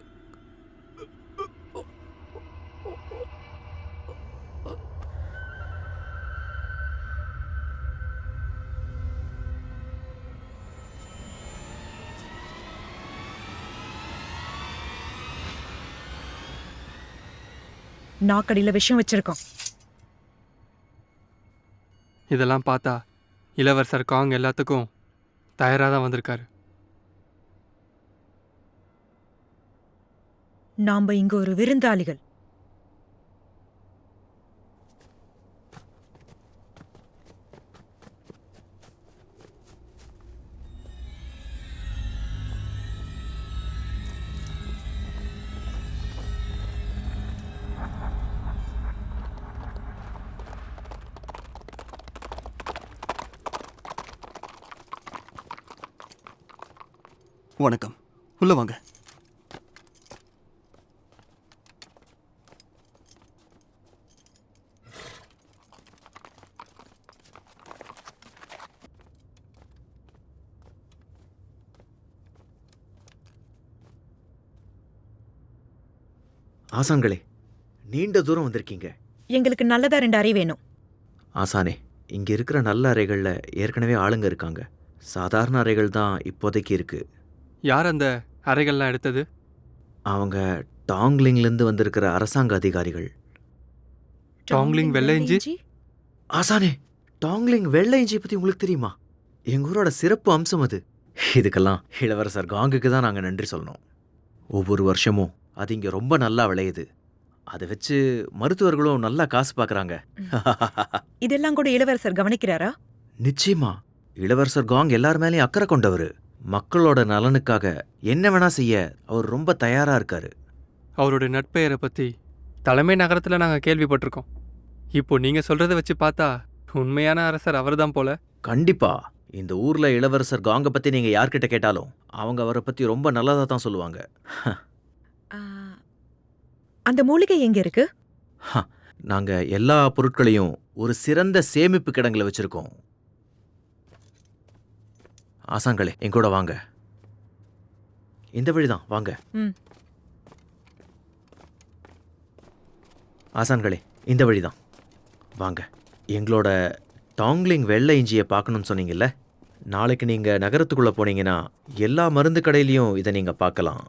நாக்கடியில விஷம் வச்சிருக்கோம். இதெல்லாம் பார்த்தா இளவரசர் காங் எல்லாத்துக்கும் தயாராக தான் வந்திருக்காரு. நாம இங்க ஒரு விருந்தாளிகள். வணக்கம், உள்ள வாங்க. ஆசான்களே, நீண்ட தூரம் வந்திருக்கீங்க. எங்களுக்கு நல்லதா 2 அறை வேணும். ஆசானே, இங்க இருக்கிற நல்ல அறைகள்ல ஏற்கனவே ஆளுங்க இருக்காங்க. சாதாரண அறைகள் தான் இப்போதைக்கு இருக்கு. யார் அந்த அறைகள்லாம் எடுத்தது? அவங்க டாங்லிங்லேருந்து வந்திருக்கிற அரசாங்க அதிகாரிகள். டாங்லிங் வெள்ளை இஞ்சி? ஆசானே, டாங்லிங் வெள்ளை இஞ்சி பத்தி உங்களுக்கு தெரியுமா? எங்க ஊரோட சிறப்பு அம்சம் அது. இதுக்கெல்லாம் இளவரசர் காங்குக்கு தான் நாங்க நன்றி சொல்லணும். ஒவ்வொரு வருஷமும் அது இங்க ரொம்ப நல்லா விளையுது. அதை வச்சு மருத்துவர்களும் நல்லா காசு பார்க்கறாங்க. இதெல்லாம் கூட இளவரசர் கவனிக்கிறாரா? நிச்சயமா. இளவரசர் காங் எல்லார் மேலேயும் அக்கறை கொண்டவர். மக்களோட நலனுக்காக என்ன வேணா செய்ய அவர் ரொம்ப தயாரா இருக்காரு. அவருடைய நட்பெயரை பற்றி தலைமை நகரத்தில் நாங்கள் கேள்விப்பட்டிருக்கோம். இப்போ நீங்கள் சொல்கிறத வச்சு பார்த்தா உண்மையான அரசர் அவர்தான் போல. கண்டிப்பா. இந்த ஊர்ல இளவரசர் காங்க பத்தி நீங்க யார்கிட்ட கேட்டாலும் அவங்க அவரை பத்தி ரொம்ப நல்லதா தான் சொல்லுவாங்க. ஆ, அந்த மூலிகை எங்க இருக்கு? நாங்க எல்லா பொருட்களையும் ஒரு சிறந்த சேமிப்பு கிடங்குல வச்சிருக்கோம். ஆசாங்களே, எங்கூட வாங்க. இந்த வழிதான் வாங்க. ம். ஆசான்களே, இந்த வழிதான் வாங்க. எங்களோட டாங்லிங் வெள்ளை இஞ்சியை பார்க்கணும்னு சொன்னீங்கல்ல, நாளைக்கு நீங்க நகரத்துக்குள்ள போனீங்கன்னா எல்லா மருந்து கடையிலையும் இதை நீங்க பார்க்கலாம்.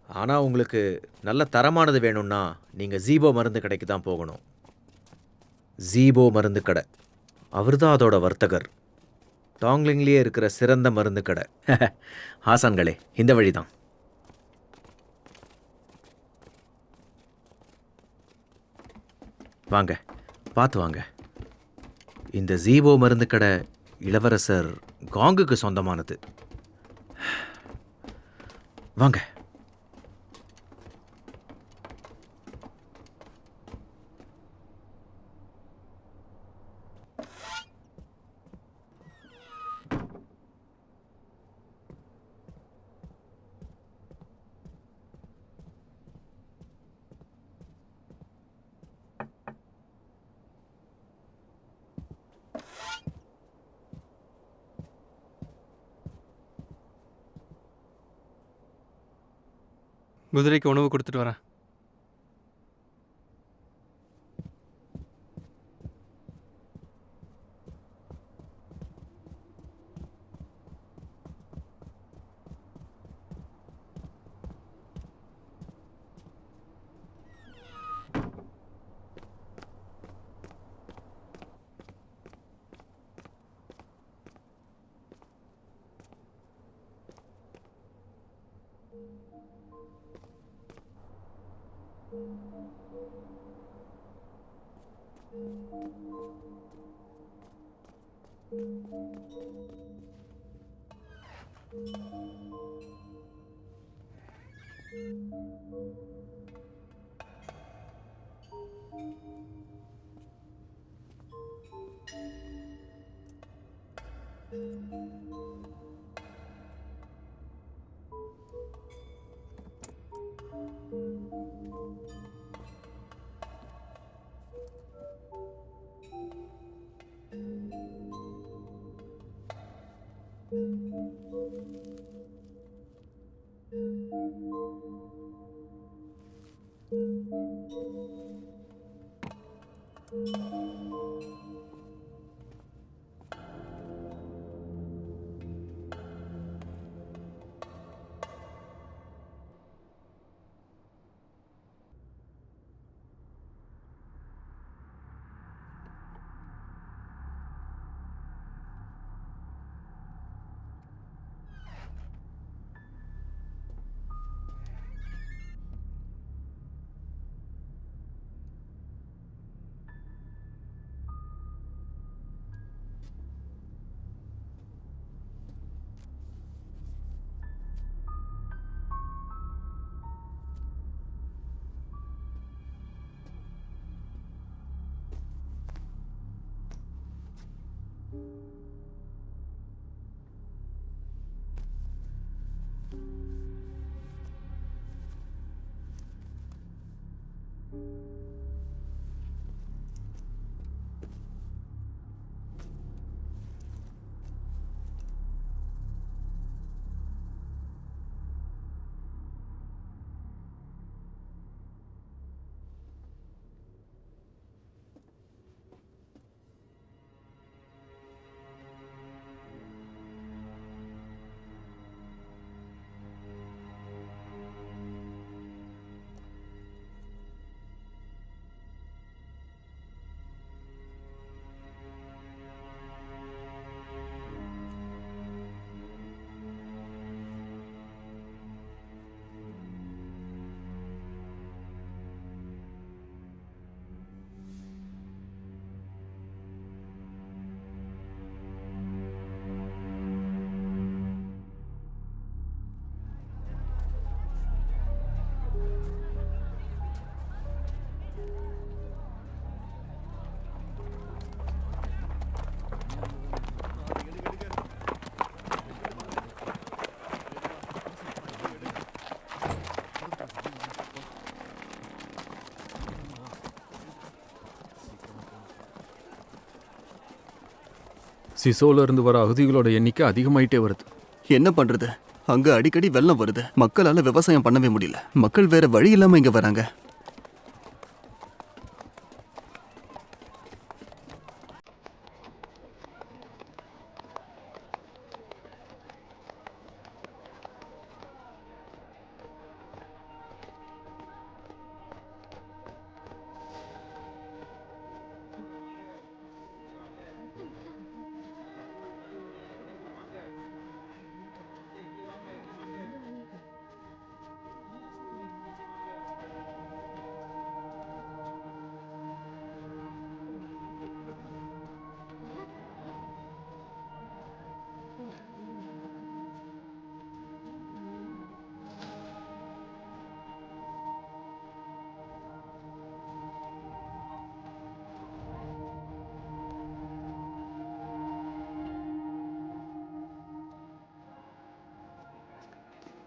ஆனா உங்களுக்கு நல்ல தரமானது வேணும்னா நீங்க ஜீபோ மருந்து கடைக்கு தான் போகணும். ஜீபோ மருந்து கடை, அவர்தான் அதோட வர்த்தகர். டாங்லிங்லேயே இருக்கிற சிறந்த மருந்து கடை. ஆசான்களே, இந்த வழிதான். வாங்க, பார்த்து வாங்க. இந்த ஜீபோ மருந்து கடை இளவரசர் காங்குக்கு சொந்தமானது. வாங்க. குதிரைக்கு உணவு கொடுத்துட்டு வரேன். சிசோல இருந்து வர அகதிகளோட எண்ணிக்கை அதிகமாயிட்டே வருது. என்ன பண்றது? அங்க அடிக்கடி வெள்ளம் வருது. மக்களால விவசாயம் பண்ணவே முடியல. மக்கள் வேற வழி இல்லாம இங்க வராங்க.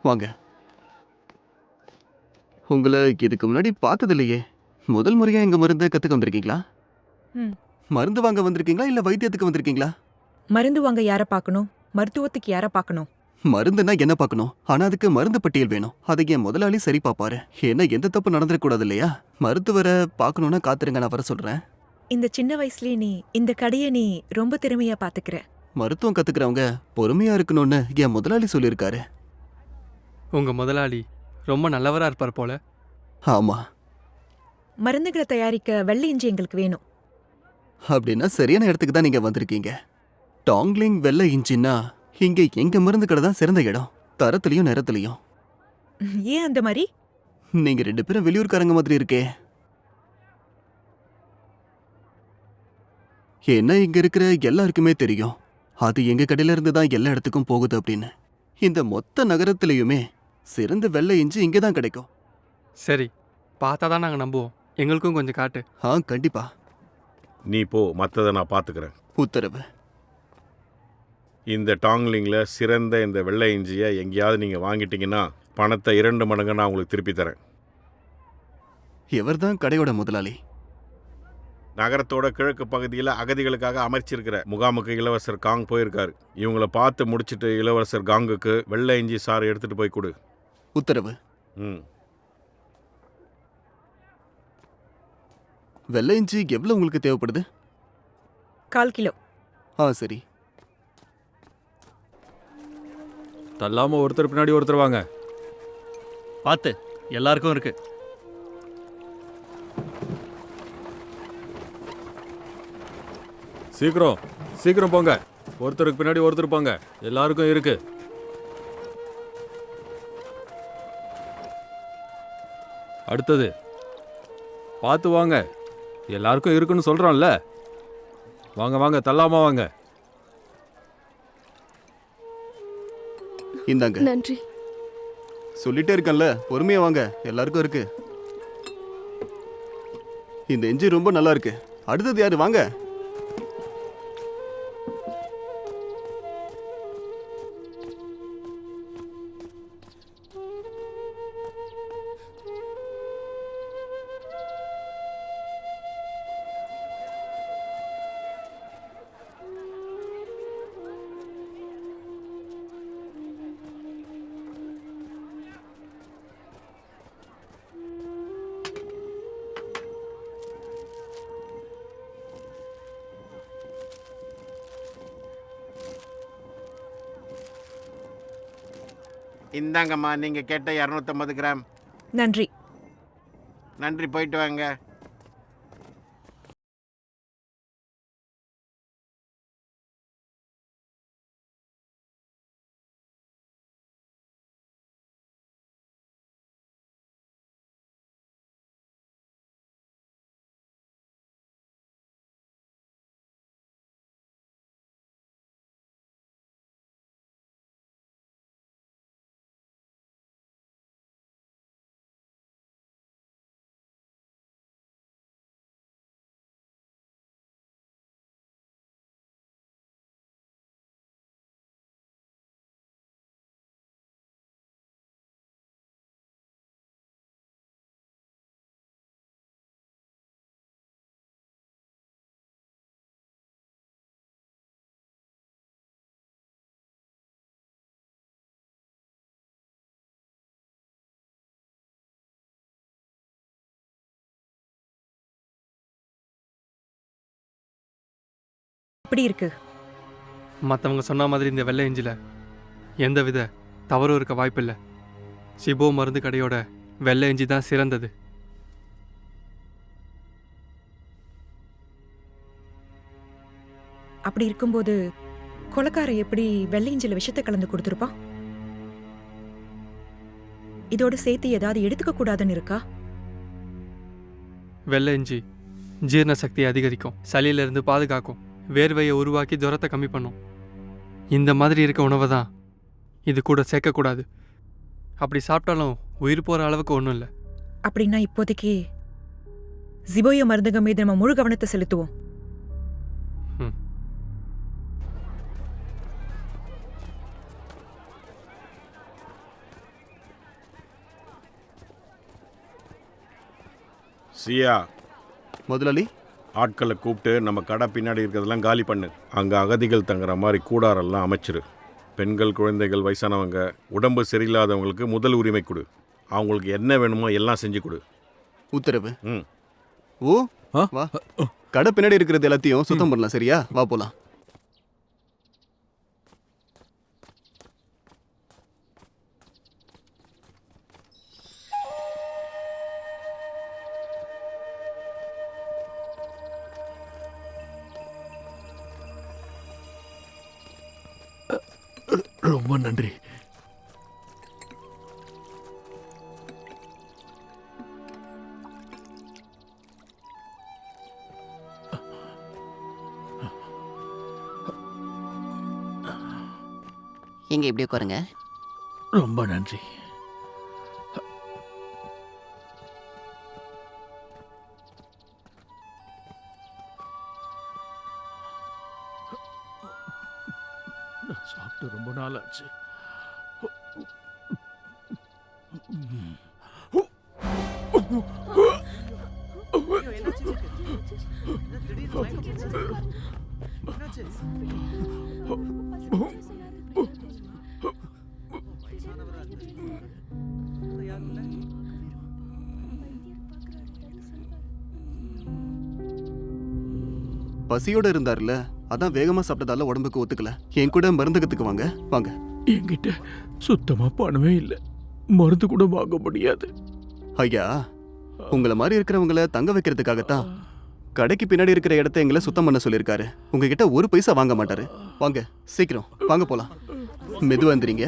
வாங்க. உங்களை இதுக்கு முன்னாடி பார்த்தது இல்லையே. முதல் முறையா எங்க மருந்தை கத்துக்க வந்திருக்கீங்களா? ம். மருந்து வாங்க வந்திருக்கீங்களா இல்ல வைத்தியத்துக்கு வந்திருக்கீங்களா? மருந்து வாங்க யார பார்க்கணும், மருத்துவத்துக்கு யார பார்க்கணும்? மருந்துன்னா என்ன பார்க்கணும், ஆனா அதுக்கு மருந்து பட்டியல் வேணும். அதை என் முதலாளி சரி பாப்பாரு. ஏன்னா எந்த தப்பு நடந்துடக்கூடாது இல்லையா? மருத்துவரை பார்க்கணும்னா காத்துருங்க, நான் வர சொல்றேன். இந்த சின்ன வயசுலயே நீ இந்த கடையை நீ ரொம்ப திறமையா பாத்துக்கிற. மருத்துவம் கத்துக்கிறவங்க பொறுமையா இருக்கணும்னு என் முதலாளி சொல்லியிருக்காரு. உங்க முதலாளி ரொம்ப நல்லவரா இருப்பார் போல. ஆமா. மருந்துகளை தயாரிக்க வெள்ளை இஞ்சி எங்களுக்கு வேணும். அப்படின்னா சரியான இடத்துக்கு தான் நீங்க வந்திருக்கீங்க. டாங்லிங் வெள்ளை இஞ்சின்னா இங்க எங்க மருந்து கடை தான் சிறந்த இடம், தரத்திலையும் நிறத்திலையும். ஏன் அந்த மாதிரி? நீங்க 2 பேரும் வெளியூர்காரங்க மாதிரி இருக்கே. என்ன இங்க இருக்கிற எல்லாருக்குமே தெரியும் அது எங்க கடையில இருந்து தான் எல்லா இடத்துக்கும் போகுது அப்படின்னு. இந்த மொத்த நகரத்திலையுமே சிறந்த வெள்ளை இஞ்சி இங்கே தான் கிடைக்கும். சரி, பார்த்தா தான் நாங்கள் நம்புவோம். எங்களுக்கும் கொஞ்சம் காட்டு. கண்டிப்பா. நீ போ, மற்றதை நான் பார்த்துக்கிறேன். உத்தரவு. இந்த டாங்லிங்கில் சிறந்த இந்த வெள்ளை இஞ்சியை எங்கேயாவது நீங்கள் வாங்கிட்டீங்கன்னா பணத்தை 2 மடங்கு நான் உங்களுக்கு திருப்பி தரேன். இவர் தான் கடையோட முதலாளி. நகரத்தோட கிழக்கு பகுதியில் அகதிகளுக்காக அமைச்சிருக்கிற முகாமுக்கு இளவரசர் காங் போயிருக்காரு. இவங்கள பார்த்து முடிச்சுட்டு இளவரசர் காங்குக்கு வெள்ளை இஞ்சி சாறு எடுத்துகிட்டு போய் கொடு. உத்தரவு. ம். வெள்ளை இஞ்சி எவ்வளவு உங்களுக்கு தேவைப்படுது? 1/4 கிலோ. சரி. தள்ளாம ஒருத்தர் பின்னாடி ஒருத்தர் வாங்க. பார்த்து, எல்லாருக்கும் இருக்கு. சீக்கிரம் சீக்கிரம் போங்க. ஒருத்தருக்கு பின்னாடி ஒருத்தர் போங்க. எல்லாருக்கும் இருக்கு. அடுத்தது பார்த்து வாங்க. எல்லாருக்கும் இருக்குன்னு சொல்றோம்ல. வாங்க வாங்க, தள்ளாம வாங்க. இந்தாங்க. நன்றி. சொல்லிட்டே இருக்கேன்ல, பொறுமையா வாங்க. எல்லாருக்கும் இருக்கு. இந்த இஞ்சி ரொம்ப நல்லா இருக்கு. அடுத்தது யாரு? வாங்க. இந்தாங்கம்மா, நீங்கள் கேட்ட 250 கிராம். நன்றி. நன்றி, போயிட்டு வாங்க. எப்படி இருக்கு? மற்றவங்க சொன்ன மாதிரி இந்த வெள்ளை இஞ்சில எந்தவித தவறும் இருக்க வாய்ப்பில்லை. சிபோ மருந்து கடையோட வெள்ளை இஞ்சி தான் சிறந்தது. அப்படி இருக்கும்போது கொலைக்காரன் எப்படி வெள்ளை இஞ்சில விஷத்தை கலந்து கொடுத்துருப்பான்? இதோட சேர்த்து ஏதாவது எடுத்துக்க கூடாதுன்னு இருக்கா? வெள்ளை இஞ்சி ஜீரண சக்தியை அதிகரிக்கும், சளியிலிருந்து பாதுகாக்கும், வேர்வையை உருவாக்கி ஜுரத்தை கம்மி பண்ணும். இந்த மாதிரி இருக்க உணவை தான் இது கூட சேர்க்கக்கூடாது. அப்படி சாப்பிட்டாலும் உயிர் போகிற அளவுக்கு ஒன்றும் இல்லை. அப்படின்னா இப்போதைக்கு ஜிபோய மருந்துக மீது நம்ம முழு கவனத்தை செலுத்துவோம். சியா, முதலாளி, ஆட்களை கூப்பிட்டு நம்ம கடை பின்னாடி இருக்கிறதெல்லாம் காலி பண்ணு. அங்கே அகதிகள் தங்குற மாதிரி கூடாரெல்லாம் அமைச்சிரு. பெண்கள், குழந்தைகள், வயசானவங்க, உடம்பு சரியில்லாதவங்களுக்கு முதல் உரிமை கொடு. அவங்களுக்கு என்ன வேணுமோ எல்லாம் செஞ்சு கொடு. உத்தரவு. ம். ஓ வா, கடை பின்னாடி இருக்கிறது எல்லாத்தையும் சுத்தம் பண்ணலாம். சரியா? வா போலாம். ரொம்ப நன்றி. எங்க இப்படி உட்காருங்க. ரொம்ப நன்றி. நான் சாப்பிட்டு ரொம்ப நாள் ஆச்சு. பசியோட இருந்தார்ல, அதான் வேகமா சாப்பிட்டதால உடம்புக்கு ஒத்துக்கல. என் கூட மருந்தகத்துக்கு வாங்க. வாங்க. என்கிட்ட சுத்தமா பணமே இல்லை, மருந்து கூட வாங்க முடியாது. ஐயா, உங்களை மாதிரி இருக்கிறவங்கள தங்க வைக்கிறதுக்காகத்தான் கடைக்கு பின்னாடி இருக்கிற இடத்த எங்களை சுத்தம் பண்ண சொல்லியிருக்காரு. உங்ககிட்ட ஒரு பைசா வாங்க மாட்டாரு. வாங்க, சீக்கிரம் வாங்க போலாம். மெதுவா வந்துறீங்க.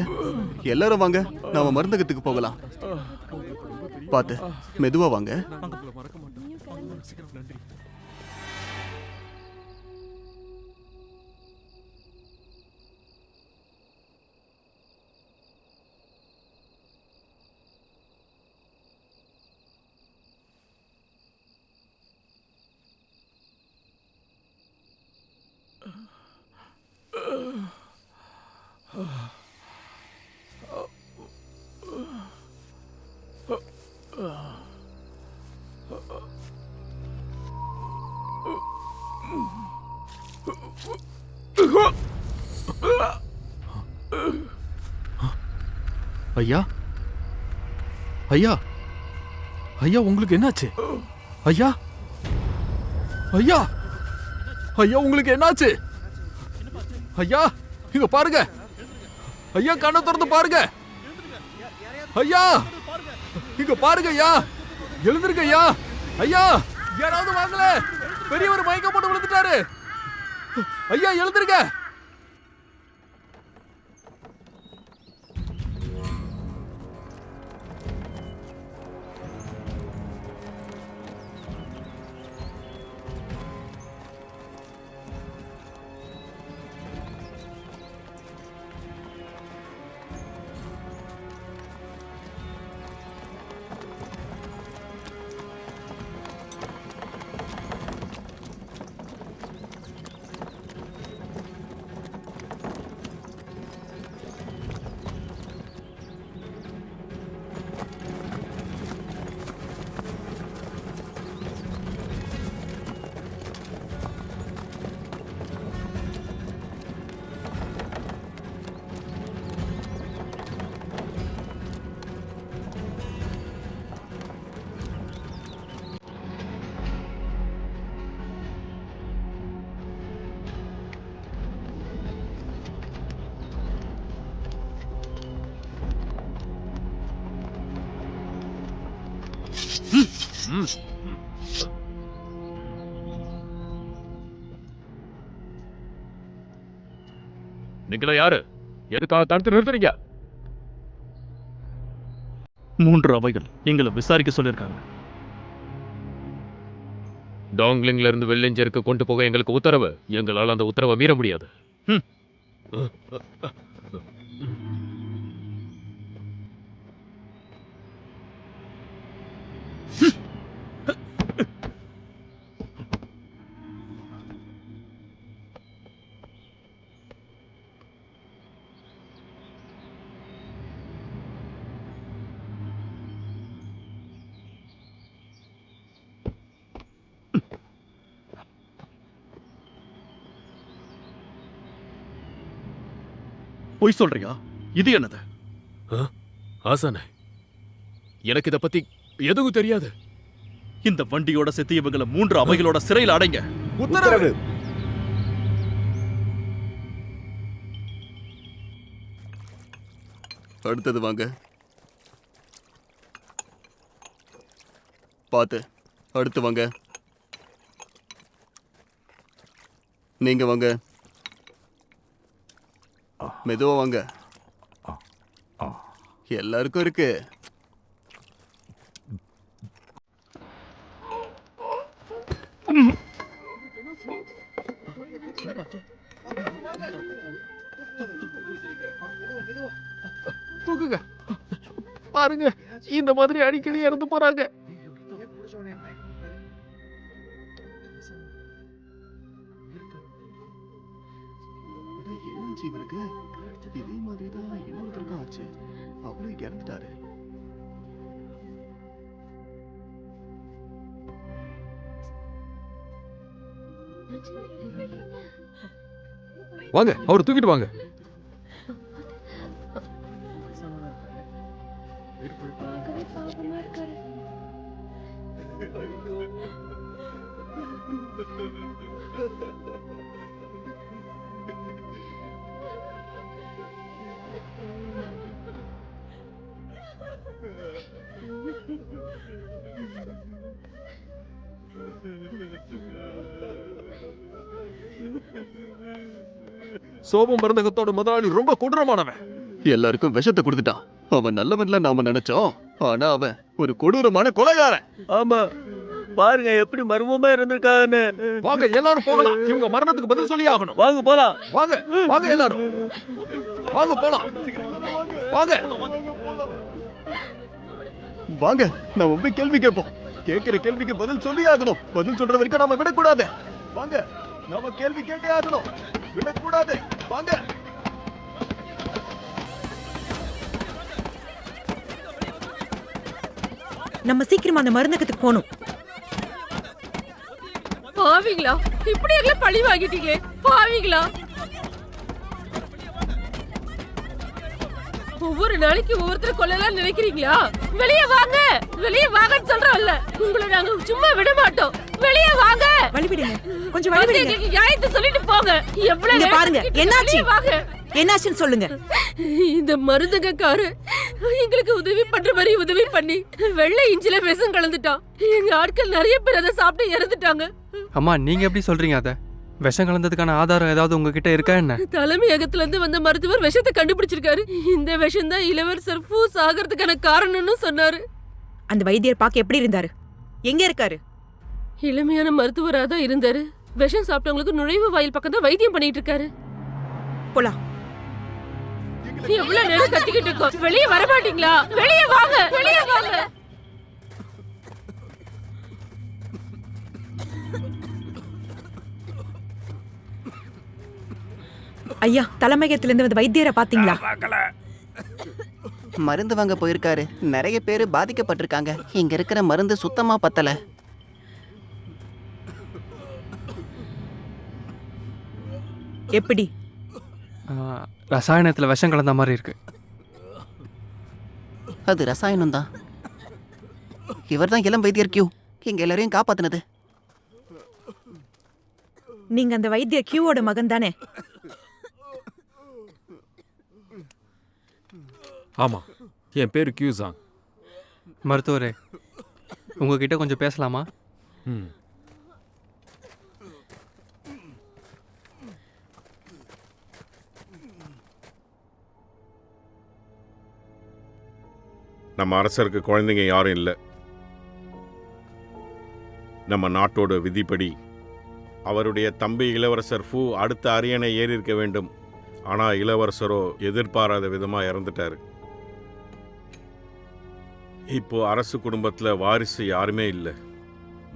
எல்லாரும் வாங்க, நாம மருந்தகத்துக்கு போகலாம். பார்த்து மெதுவா வாங்க. ஐயா, ஐயா, ஐயா, உங்களுக்கு என்னாச்சு? ஐயா, ஐயா, ஐயா, உங்களுக்கு என்னாச்சு? ஐயா, இங்க பாருங்க. ஐயா, கண்ணை திறந்து பாருங்க. ஐயா, இங்க பாருங்க. ஐயா, எழுந்திருக்க. ஐயா, ஐயா, யாராவது வாங்கல. பெரியவர் மயக்கம் போட்டு விழுந்துட்டாரு. ஐயா, எழுந்திருக்க. நீங்களா யாரு? எதுக்காக தடுத்து நிறுத்துறீங்க? 3 அவைகள் எங்களை விசாரிக்க சொல்லியிருக்காங்க. டாங்லிங்ல இருந்து வெள்ளெஞ்சருக்கு கொண்டு போக எங்களுக்கு உத்தரவு. எங்களால் அந்த உத்தரவை மீற முடியாது. பொய் சொல்றியா? இது என்னது? ஆசானே, எனக்கு இத பத்தி எதுவும் தெரியாது. இந்த வண்டியோட சேர்த்து இவங்களை 3 அவைகளோட சிறையில் அடைங்க. உத்தரவு. அடுத்தது வாங்க. பார்த்து அடுத்து வாங்க. நீங்க வாங்க. மெதுவா வாங்க. எல்லாருக்கும் இருக்கு. தூக்குங்க. பாருங்க, இந்த மாதிரி அடிக்கடி இறந்து போறாங்க. இதே மாதிரி தான் இன்னொருத்தருக்கும் ஆச்சு. அவரும் இறந்துட்டாரு. வாங்க, அவர் தூக்கிட்டு வாங்க. சோபம் மருந்தகத்தோட முதலாளி ரொம்ப கொடூரமானவன். எல்லாருக்கும் விஷத்தை கொடுத்துட்டான். அவன் நல்லவன்ல நாம நினைச்சோம். ஆனா அவன் ஒரு கொடூரமான கொலைகாரன். ஆமா, பாருங்க எப்படி மர்மமா இருந்திருக்கான்னு. வாங்க எல்லாரும் போகலாம். இவங்க மரணத்துக்கு பதில் சொல்லி ஆகணும். வாங்க போலாம். வாங்க வாங்க எல்லாரும் வாங்க போலாம். வாங்க வாங்க, நாம போய் கேள்வி கேட்போம். கேட்கிற கேள்விக்கு பதில் சொல்லி ஆகணும். பதில் சொல்ற வரைக்கும் நாம விடக்கூடாது. வாங்க, நாம கேள்வி கேட்டே ஆகணும். விடக்கூடாது. வாங்க. நம்ம சீக்கிரமா அந்த மருந்தகத்துக்கு போகணும். பாவிங்களா, இப்படி எல்லாம் பழி வாங்கிட்டீங்களே, பாவிங்களா. ஒவ்வொரு நாளைக்கு ஒவ்வொருத்தர் கொல்லலாம் நினைக்கிறீங்களா? வெளியே வாங்க, வெளியே வாங்கன்னு சொல்றோம்ல. உங்களை நாங்க சும்மா விட மாட்டோம். வெளியே வாங்க. வழி விடுங்க, கொஞ்சம் வழி விடுங்க. எங்களுக்கு நியாயத்தை சொல்லிட்டு போங்க. எவ்வளவு இங்க பாருங்க, என்னாச்சு? வாங்க. என்னாச்சுன்னு சொல்லுங்க. இந்த மருந்தகக்காரு எங்களுக்கு உதவி பண்ற மாதிரி உதவி பண்ணி வெள்ளை இஞ்சில விஷம் கலந்துட்டான். எங்க ஆட்கள் நிறைய பேர் அதை சாப்பிட்டு இறந்துட்டாங்க. அம்மா, நீங்க எப்படி சொல்றீங்க அத? விஷம் கலந்ததுக்கான ஆதாரம் ஏதாவது உங்ககிட்ட இருக்கா என்ன? தலைமையகத்துல இருந்து வந்த மருத்துவர் விஷத்தை கண்டுபிடிச்சிருக்காரு. இந்த விஷம் தான் இளவரசர் ஃபூ சாகிறதுக்கான காரணம்னு சொன்னாரு. அந்த வைத்தியர் பாக்க எப்படி இருந்தாரு? எங்க இருக்காரு? இளமையான மருத்துவரா தான் இருந்தாரு. விஷம் சாப்பிட்டவங்களுக்கு நுழைவு வாயில் பக்கம் தான் வைத்தியம் பண்ணிட்டு இருக்காரு. போலாம். எவ்வளவு நேரம் கத்திக்கிட்டு இருக்கோம்? வெளியே வர மாட்டீங்களா? வெளியே வாங்க, வெளியே வாங்க. ஐயா, தலைமையகத்துல இருந்து வந்த வைத்தியரை பாத்தீங்களா? மருந்து வாங்க போயிருக்காரு. நிறைய பேர் பாதிக்கப்பட்டிருக்காங்க. இங்க இருக்கிற மருந்து சுத்தமா பத்தல. எப்படி? ரசாயனத்துல விஷம் கலந்த மாதிரி இருக்கு. அது ரசாயனம் தான். இவர் தான் இளம் வைத்தியர் கியூ எங்க எல்லாரையும் காப்பாத்தினது. நீங்க அந்த வைத்தியர் கியூவோட மகன் தானே? ஆமா, என் பேரு கியூசாங். மருத்துவரே, உங்ககிட்ட கொஞ்சம் பேசலாமா? ம். நம்ம அரசருக்கு குழந்தைங்க யாரும் இல்லை. நம்ம நாட்டோட விதிப்படி அவருடைய தம்பி இளவரசர் ஃபூ அடுத்த அரியணை ஏறி இருக்க வேண்டும். ஆனால் இளவரசரோ எதிர்பாராத விதமாக இறந்துட்டாரு. இப்போ அரசு குடும்பத்தில் வாரிசு யாருமே இல்லை.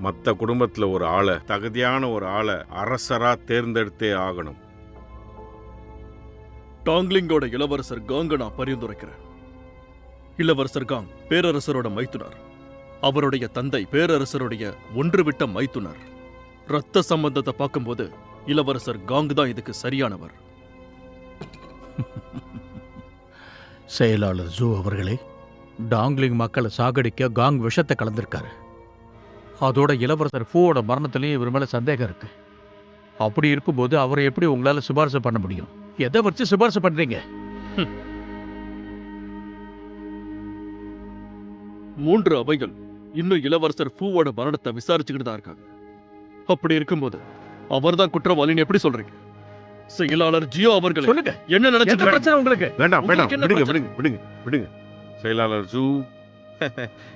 மற்ற குடும்பத்தில் ஒரு ஆளை, தகுதியான ஒரு ஆளை அரசராக தேர்ந்தெடுத்தே ஆகணும். டாங்லிங்கோட இளவரசர் காங்க நான் பரிந்துரைக்கிறேன். இளவரசர் காங் பேரரசரோட மைத்துனர். அவருடைய தந்தை பேரரசருடைய ஒன்றுவிட்ட மைத்துனர். ரத்த சம்பந்தத்தை பார்க்கும்போது இளவரசர் காங் தான் இதுக்கு சரியானவர். செயலாளர் ஜூ அவர்களே, டாங்லிங் மக்களை சாகடிக்க காங் விஷத்தை கலந்திருக்காரு. அதோட இளவரசர் ஃபூவோட மரணத்திலையும் இவர் மேல சந்தேகம் இருக்கு. அப்படி இருக்கும்போது அவரை எப்படி உங்களால சிபாரிசு பண்ண முடியும்? எதை வச்சு சிபாரிசு பண்றீங்க? 3 அவைகள் இன்னும் இளவரசர் ஃபூவோட மரணத்தை விசாரிச்சுக்கிட்டு தான் இருக்காங்க. அப்படி இருக்கும்போது அவர்தான் குற்றவாளின்னு எப்படி சொல்றீங்க? செயலாளர் ஜியோ அவர்களே, சொல்லுங்க, என்ன நினைச்சிட்டு பிரச்சனை உங்களுக்கு? வேண்டாம் வேண்டாம், உங்களுக்கு என்ன விடுங்க பிரச்சனை? விடுங்க விடுங்க விடுங்க. செயலாளர் ஜூ,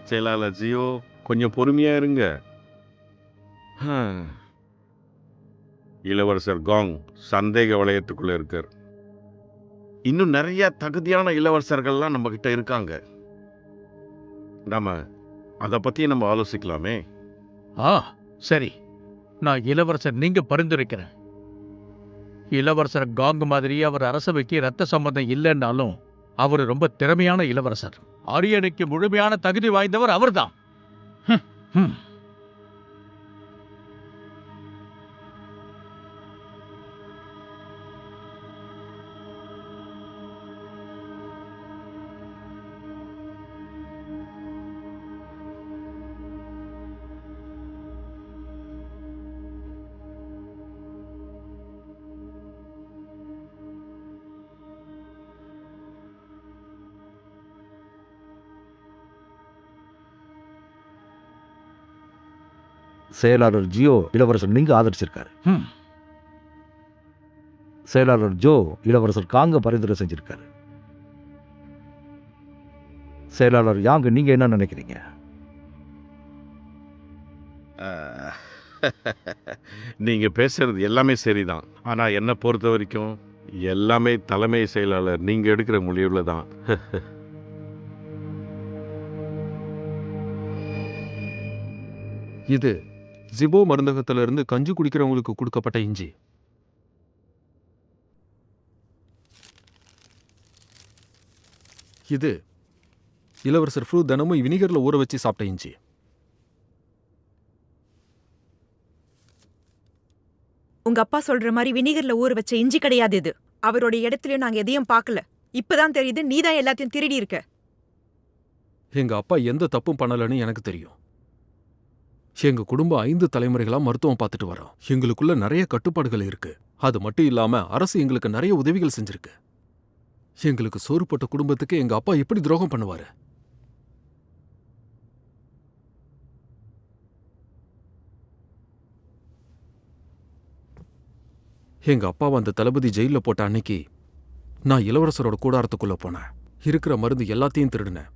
செயலாளர் ஜியோ, கொஞ்சம் பொறுமையா இருங்க. இளவரசர் காங் சந்தேக வளையத்துக்குள்ள இருக்கார். இன்னும் நிறைய தகுதியான இளவரசர்கள்லாம் நம்ம கிட்ட இருக்காங்க. நாம அதை பத்தி நம்ம ஆலோசிக்கலாமே. சரி, நான் இளவரசர் நீங்க பரிந்துரைக்கிறேன். இளவரசர் காங் மாதிரி அவர் அரசவைக்கு ரத்த சம்பந்தம் இல்லைன்னாலும் அவர் ரொம்ப திறமையான இளவரசர். அரியணைக்கு முழுமையான தகுதி வாய்ந்தவர் அவர்தான். செயலாளர் ஜியோ இளவரசர் நீங்க ஆதரிச்சிருக்காரு. செயலாளர் ஜோ இளவரசர் காங்க பரிந்துரை செஞ்சிருக்காரு. செயலாளர் யாங் நீங்க என்ன நினைக்கிறீங்க? நீங்க பேசுறது எல்லாமே சரிதான். ஆனா என்னை பொறுத்த வரைக்கும் எல்லாமே தலைமை செயலாளர் நீங்க எடுக்கிற முடிவுல தான். இது ஜிபோ மருந்தகத்திலிருந்து கஞ்சி குடிக்கிறவங்களுக்கு கொடுக்கப்பட்ட இஞ்சி. இது இளவரசர் ஃப்ரூ தினமும் வினிகர்ல ஊற வச்சு சாப்பிட்ட இஞ்சி. உங்க அப்பா சொல்ற மாதிரி வினிகர்ல ஊற வச்ச இஞ்சி கிடையாது இது. அவரோட இடத்துலயும் நாங்க எதையும் பார்க்கல. இப்பதான் தெரியுது நீதான் எல்லாத்தையும் திருடி இருக்க. எங்க அப்பா எந்த தப்பும் பண்ணலன்னு எனக்கு தெரியும். எங்க குடும்பம் 5 தலைமுறைகளா மருத்துவம் பார்த்துட்டு வரோம். எங்களுக்குள்ள நிறைய கட்டுப்பாடுகள் இருக்கு. அது மட்டும் இல்லாம அரசு எங்களுக்கு நிறைய உதவிகள் செஞ்சிருக்கு. எங்களுக்கு சோறுபட்ட குடும்பத்துக்கு எங்க அப்பா எப்படி துரோகம் பண்ணுவாரு? எங்க அப்பாவை அந்த தளபதி ஜெயில போட்ட அன்னைக்கு நான் இளவரசரோட கூடாரத்துக்குள்ள போனேன். இருக்கிற மருந்து எல்லாத்தையும் திருடினேன்.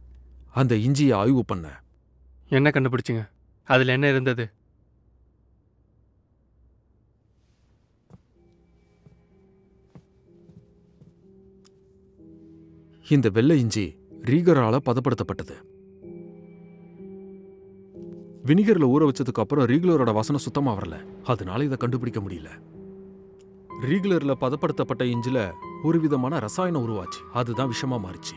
அந்த இஞ்சியை ஆய்வு பண்ணேன். என்ன கண்டுபிடிச்சிங்க? அதுல என்ன இருந்தது? இந்த வெள்ளை இஞ்சி ரீகரால பதப்படுத்தப்பட்டது. வினிகர்ல ஊற வச்சதுக்கு அப்புறம் ரீகுலரோட வாசனை சுத்தமா வரல. அதனால இதை கண்டுபிடிக்க முடியல. ரீகுலர்ல பதப்படுத்தப்பட்ட இஞ்சில ஒரு விதமான ரசாயனம் உருவாச்சு. அதுதான் விஷமா மாறிச்சு.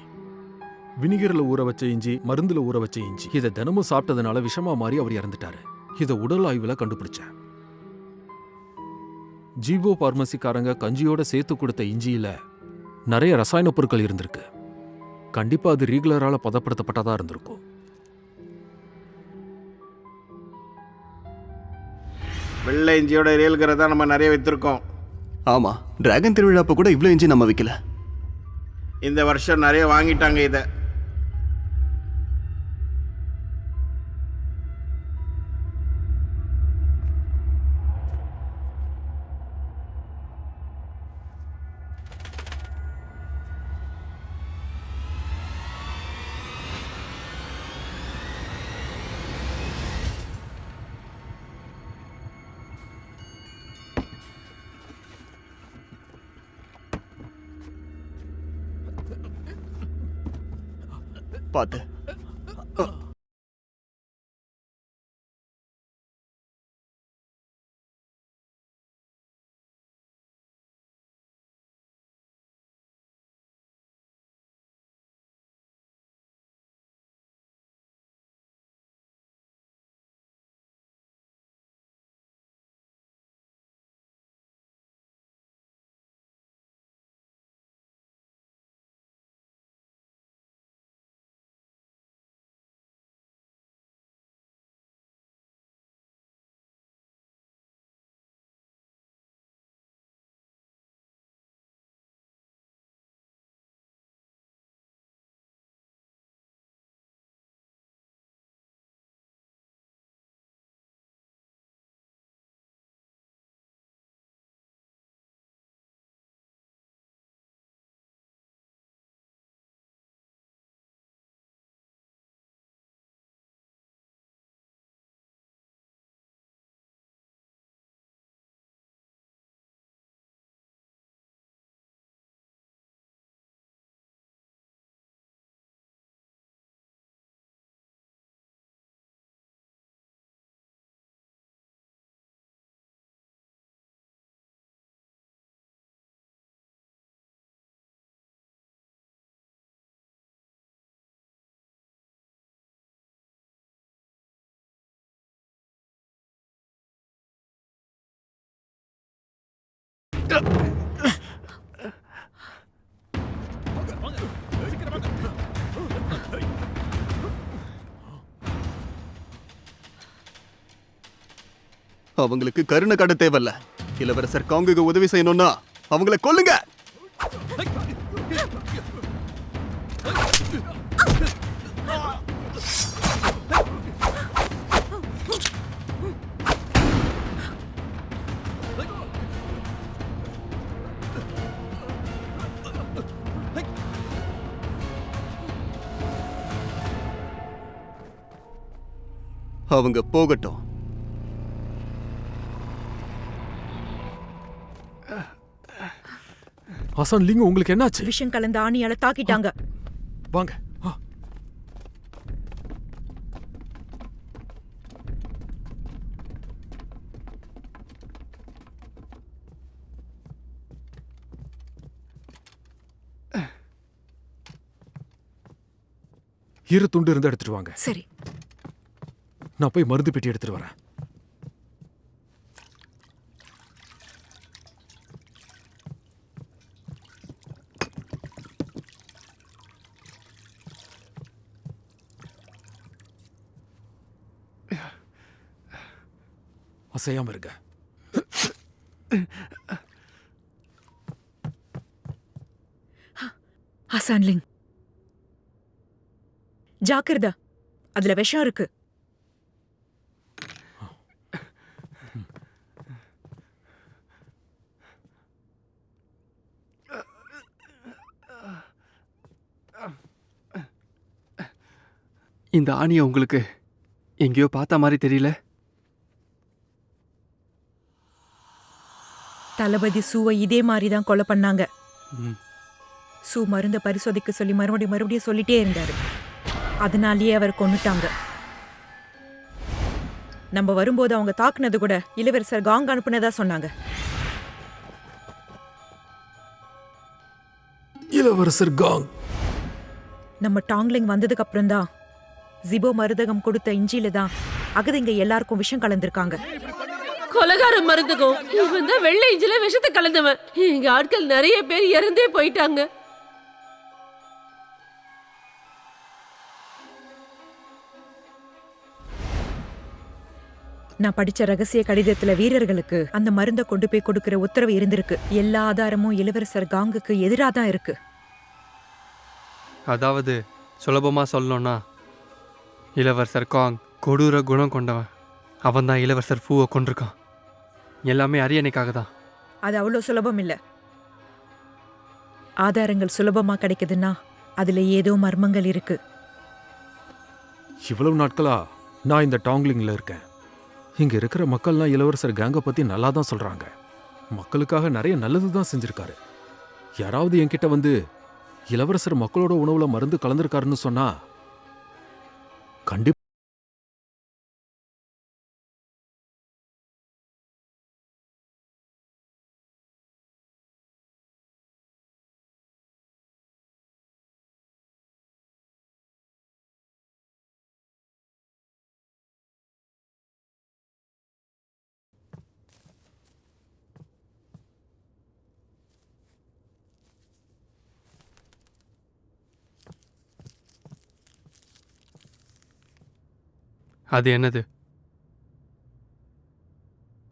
வினிகர்ல ஊற வச்ச இஞ்சி, மருந்துல ஊற வச்ச இஞ்சி, இதை தினமும் சாப்பிட்டதுனால விஷமா மாறி அவர் இறந்துட்டாரு. இதை உடல் ஆய்வுல கண்டுபிடிச்சேன். ஜீவோ பார்மசிக்காரங்க கஞ்சியோட சேர்த்து கொடுத்த இஞ்சியில நிறைய ரசாயன பொருட்கள் இருந்திருக்கு. கண்டிப்பா அது ரீகுலரால பதப்படுத்தப்பட்டதா இருந்திருக்கும். வெள்ளை இஞ்சியோட ரேல்கரை தான் நம்ம நிறைய விற்றுருக்கோம். ஆமா, டிராகன் திருவிழாப்ப கூட இவ்வளோ இஞ்சி நம்ம விற்கல. இந்த வருஷம் நிறைய வாங்கிட்டாங்க இதை. பார்த்து. அவங்களுக்கு கருணை காட்ட தேவையில்ல. இளவரசர் காங்குக்கு உதவி செய்யணும்னா அவங்கள கொல்லுங்க. அவங்க போகட்டும். ஹசன் லிங்கு, உங்களுக்கு என்னாச்சு? விஷம் கலந்த ஆணியால தாக்கிட்டாங்க. வாங்க. இரு துண்டு இருந்து எடுத்துட்டு வாங்க. சரி, நான் போய் மருந்து பெட்டி எடுத்துட்டு வரேன். அசையாம இருங்க. ஹசான்லிங், ஜாக்கிரதா, அதுல விஷம் இருக்கு. இந்த ஆணியை உங்களுக்கு எங்கேயோ பார்த்த மாதிரி தெரியல. தளபதி சூவை இதே மாதிரி தான் கொலை பண்ணாங்க. ம். சூ மருந்த பரிசோதிக்க சொல்லி மறுபடியும் சொல்லிட்டே இருந்தாரு. அதனாலேயே அவர் கொன்னுட்டாங்க. நம்ம வரும்போது அவங்க தாக்குனது கூட இளவரசர் காங் அனுப்புனதா சொன்னாங்க. இளவரசர் காங் நம்ம டாங்லிங் வந்ததுக்கு அப்புறம் தான் ஜிபோ மருதகம் கொடுத்த இஞ்சியில தான் அகதிங்க எல்லாருக்கும் விஷம் கலந்திருக்காங்க. கொலகார மருந்துக்கும் இவன் தான் வெள்ளை இஞ்சில விஷத்தை கலந்தவன். எங்க ஆட்கள் நிறைய பேர் இறந்தே போயிட்டாங்க. நான் படிச்ச ரகசிய கடிதத்துல வீரர்களுக்கு அந்த மருந்தை கொண்டு போய் கொடுக்கிற உத்தரவு இருந்திருக்கு. எல்லா ஆதாரமும் இளவரசர் காங்குக்கு எதிராக தான் இருக்கு. அதாவது சுலபமா சொல்லணும்னா இளவரசர் காங் கொடூர குணம் கொண்டவன். அவன் தான் இளவரசர் ஃபூவை கொண்டிருக்கான். எல்லாமே அரியணைக்காக தான். அது அவ்வளோ சுலபம் இல்ல. ஆதாரங்கள் சுலபமா கிடைக்குதுன்னா அதுல ஏதோ மர்மங்கள் இருக்கு. இவ்வளவு நாட்களா நான் இந்த டாங்லிங்ல இருக்கேன். இங்க இருக்கிற மக்கள்லாம் இளவரசர் கேங்க பத்தி நல்லா தான் சொல்றாங்க. மக்களுக்காக நிறைய நல்லது தான் செஞ்சிருக்காரு. யாராவது என்கிட்ட வந்து இளவரசர் மக்களோட உணவுல மருந்து கலந்திருக்காருன்னு சொன்னா கண்டிப்பா அது என்னது?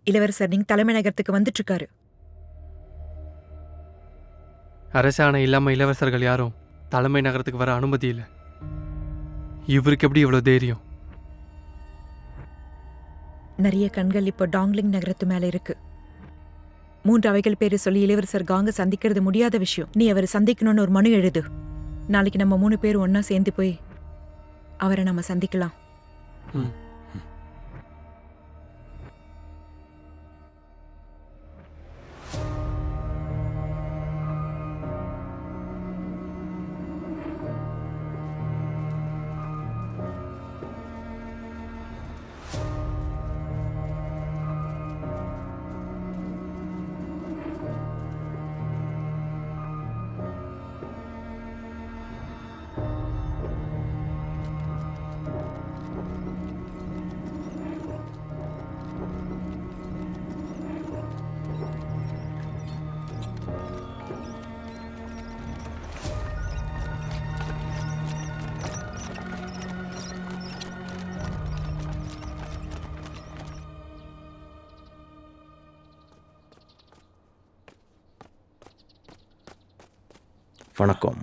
இளவரசர் நீங்க தலைமை நகரத்துக்கு வந்துட்டு இருக்காரு. அரசாணை இல்லாம இளவரசர்கள் யாரும் தலைமை நகரத்துக்கு வர அனுமதி இல்லை. இவருக்கு எப்படி இவ்வளோ தைரியம்? நிறைய கண்கள் இப்போ டாங்லிங் நகரத்து மேல இருக்கு. 3 அவைகள் பேரு சொல்லி இளவரசர் காங்க சந்திக்கிறது முடியாத விஷயம். நீ அவரை சந்திக்கணும்னு ஒரு மனு எழுது. நாளைக்கு நம்ம 3 பேரும் ஒன்னா சேர்ந்து போய் அவரை நம்ம சந்திக்கலாம். வணக்கம்.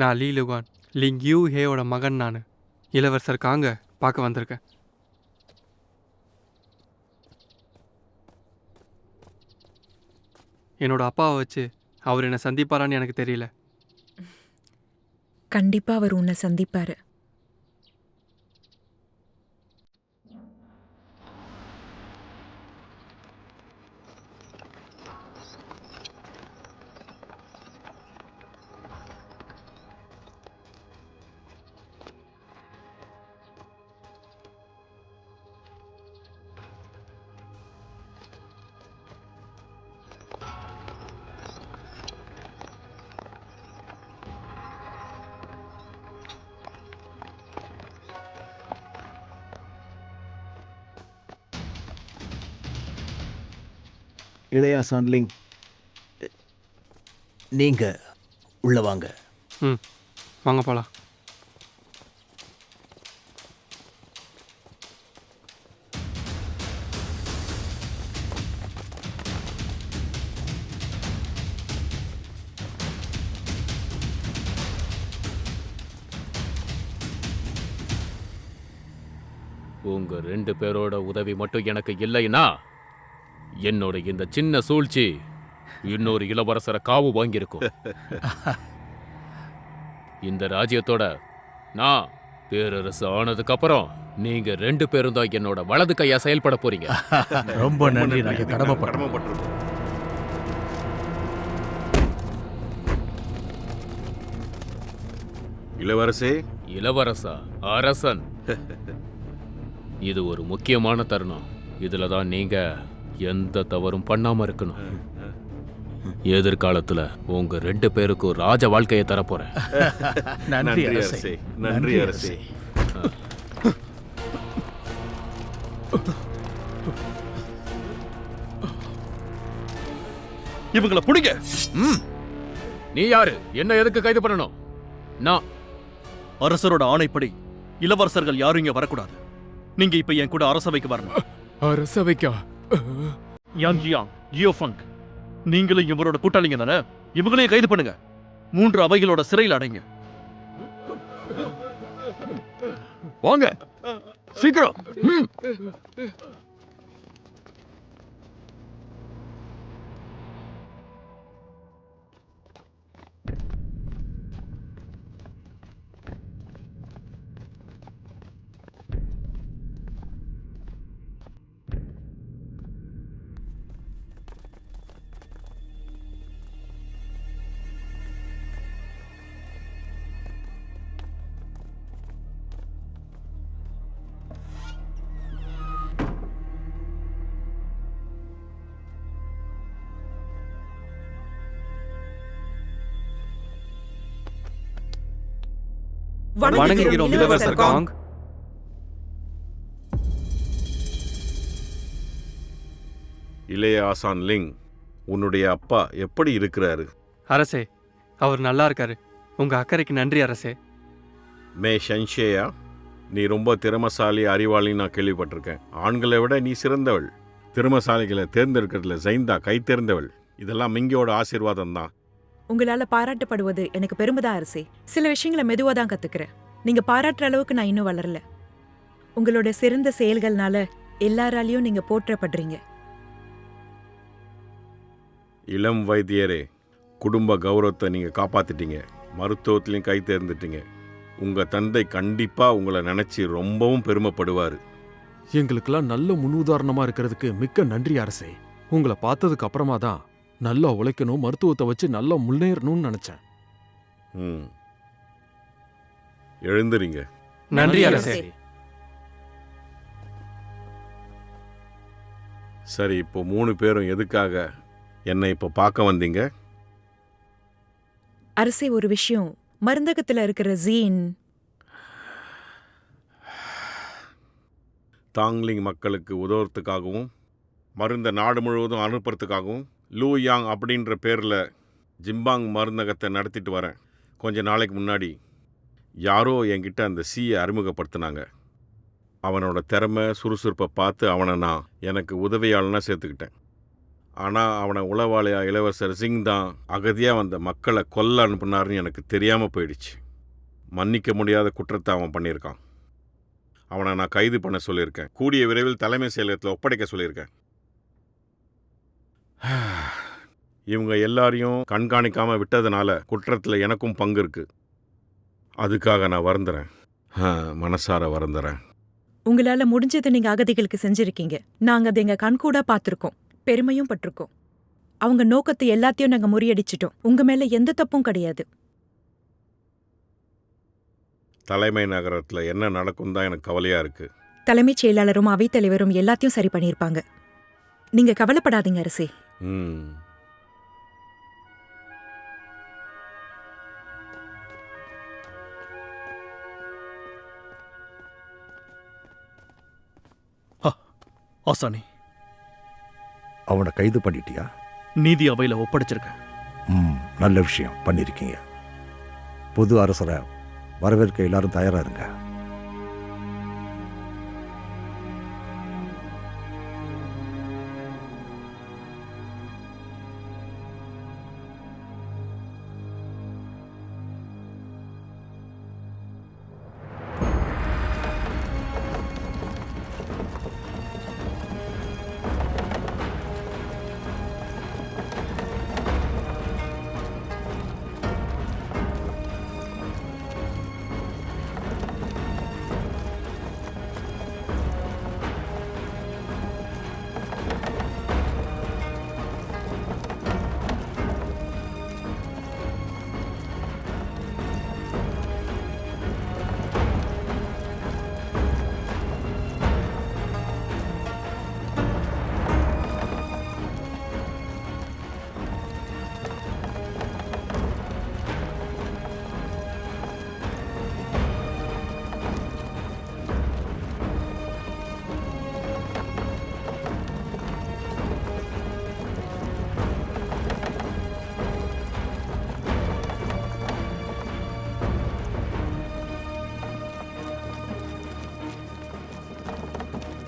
நான் லீ லுகான், லிங் யூ ஹேயோட மகன். நான் இளவரசர் காங்க பார்க்க வந்திருக்கேன். என்னோட அப்பாவை வச்சு அவர் என்னை சந்திப்பாரான்னு எனக்கு தெரியல. கண்டிப்பா அவர் உன்னை சந்திப்பாரு. இளையா சான்லிங், நீங்க உள்ள வாங்க. வாங்க போலாம். உங்க 2 பேரோட உதவி மட்டும் எனக்கு இல்லைன்னா என்னோட இந்த சின்ன சூழ்ச்சி இன்னொரு இளவரசரை காவு வாங்கியிருக்கும். இந்த ராஜ்யத்தோட நான் பேரரசு ஆனதுக்கு அப்புறம் நீங்க 2 பேரும் தான் என்னோட வலது கையா செயல்பட போறீங்க. ரொம்ப நன்றி. நாங்க கடமைப்பட்டோம். இளவரசே. இளவரசா, அரசன். இது ஒரு முக்கியமான தருணம். இதுல தான் நீங்க எந்த தவறும் பண்ணாம இருக்கணும். எதிர்காலத்துல உங்க 2 பேருக்கும் ராஜ வாழ்க்கையை தரப்போறேன். நன்றி அரசே. நன்றி அரசே. இவங்கள புடிங்க. நீ யாரு? என்ன எதுக்கு கைது பண்ணணும்? நான் அரசரோட ஆணைப்படி இளவரசர்கள் யாரும் இங்க வரக்கூடாது. நீங்க இப்ப என் கூட அரசவைக்கு வரணும். அரசவைக்கா? யாங் ஜியாங், ஜியோஃபங், நீங்களும் இவரோட கூட்டாளிங்க தானே? இவங்களையும் கைது பண்ணுங்க. 3 அவைகளோட சிறையில் அடைங்க. வாங்க சீக்கிரம். வணங்குகிறோம் இளவரசர் காங். இளைய ஆசான் லிங், உன்னுடைய அப்பா எப்படி இருக்கிறாரு? அரசே, அவர் நல்லா இருக்காரு. உங்க அக்கறைக்கு நன்றி அரசே. மே ஷன்ஷேயா, நீ ரொம்ப திறமசாலி அறிவாளின்னு நான் கேள்விப்பட்டிருக்கேன். ஆண்களை விட நீ சிறந்தவள். திறமசாலிகளை தேர்ந்தெடுக்கிறதுல ஜைந்தா கை தேர்ந்தவள். இதெல்லாம் மிங்கியோட ஆசீர்வாதம் தான். உங்களால பாராட்டப்படுவது எனக்கு பெருமைதான் அரசே. சில விஷயங்களை மெதுவா தான் கத்துக்கிறேன். நீங்க பாராட்டுற அளவுக்கு நான் இன்னும் வளரல. உங்களோட சிறந்த செயல்கள்னால எல்லாராலையும் நீங்க போற்றப்படுறீங்க. இளம் வைத்தியரே, குடும்ப கௌரவத்தை நீங்க காப்பாத்திட்டீங்க. மருத்துவத்திலையும் கை தேர்ந்துட்டீங்க. உங்க தந்தை கண்டிப்பா உங்களை நினைச்சு ரொம்பவும் பெருமைப்படுவாரு. எங்களுக்கெல்லாம் நல்ல முன்னுதாரணமா இருக்கிறதுக்கு மிக்க நன்றி அரசே. உங்களை பார்த்ததுக்கு அப்புறமா தான் நல்லா உழைக்கணும், மருத்துவத்தை வச்சு நல்லா முன்னேறணும்னு நினைச்சேன். எழுந்துறீங்க. நன்றி அரசே. சரி, இப்போ 3 பேரும் எதுக்காக என்னை இப்போ பார்க்க வந்தீங்க? அரசே, ஒரு விஷயம். மருந்தகத்துல இருக்கிற ஜீன் தாங்லிங் மக்களுக்கு உதவுறதுக்காகவும் மருந்தை நாடு முழுவதும் அனுப்புறதுக்காகவும் லூ யாங் அப்படின்ற பேரில் ஜிம்பாங் மருந்தகத்தை நடத்திட்டு வரேன். கொஞ்ச நாளைக்கு முன்னாடி யாரோ என்கிட்ட அந்த சீயை அறிமுகப்படுத்தினாங்க. அவனோட திறமை சுறுசுறுப்பை பார்த்து அவனை நான் எனக்கு உதவியாளனாக சேர்த்துக்கிட்டேன். ஆனால் அவனை உளவாளியா இளவரசர் சிங் தான் அகதியாக வந்த மக்களை கொல்ல அனுப்புனாருன்னு எனக்கு தெரியாமல் போயிடுச்சு. மன்னிக்க முடியாத குற்றத்தை அவன் பண்ணியிருக்கான். அவனை நான் கைது பண்ண சொல்லியிருக்கேன். கூடிய விரைவில் தலைமை செயலகத்தில் ஒப்படைக்க சொல்லியிருக்கேன். இவங்க எல்லாரையும் கண்காணிக்காமல் விட்டதுனால குற்றத்தில் எனக்கும் பங்கு இருக்குது. அதுக்காக நான் வருந்துறேன், மனசார வருந்துறேன். உங்களால முடிஞ்சதை நீங்க அகதிகளுக்கு செஞ்சிருக்கீங்க. நாங்க அதை எங்க கண்கூடா பார்த்திருக்கோம், பெருமையும் பட்டிருக்கோம். அவங்க நோக்கத்தை எல்லாத்தையும் நாங்க முறியடிச்சிட்டோம். உங்க மேல எந்த தப்பும் கிடையாது. தலைமை நகரத்தில் என்ன நடக்கும் தான் எனக்கு கவலையாக இருக்குது. தலைமைச் செயலாளரும் அவைத்தலைவரும் எல்லாத்தையும் சரி பண்ணியிருப்பாங்க. நீங்க கவலைப்படாதீங்க அரசே. ஆசானி, அவனை கைது பண்ணிட்டியா? நீதி அவையில ஒப்படைச்சிருக்கேன். நல்ல விஷயம் பண்ணிருக்கீங்க. புது அரசரை வரவேற்க எல்லாரும் தயாரா இருங்க.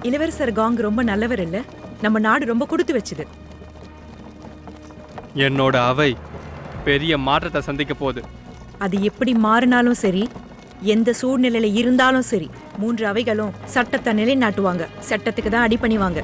இளவரசர் காங் ரொம்ப நல்லவர் இல்ல? நம்ம நாடு ரொம்ப கொடுத்து வச்சுது. என்னோட அவை பெரிய மாற்றத்தை சந்திக்க போகுது. அது எப்படி மாறினாலும் சரி, எந்த சூழ்நிலையில இருந்தாலும் சரி, 3 அவைகளும் சட்டத்தை நிலைநாட்டுவாங்க. சட்டத்துக்கு தான் அடிபணிவாங்க.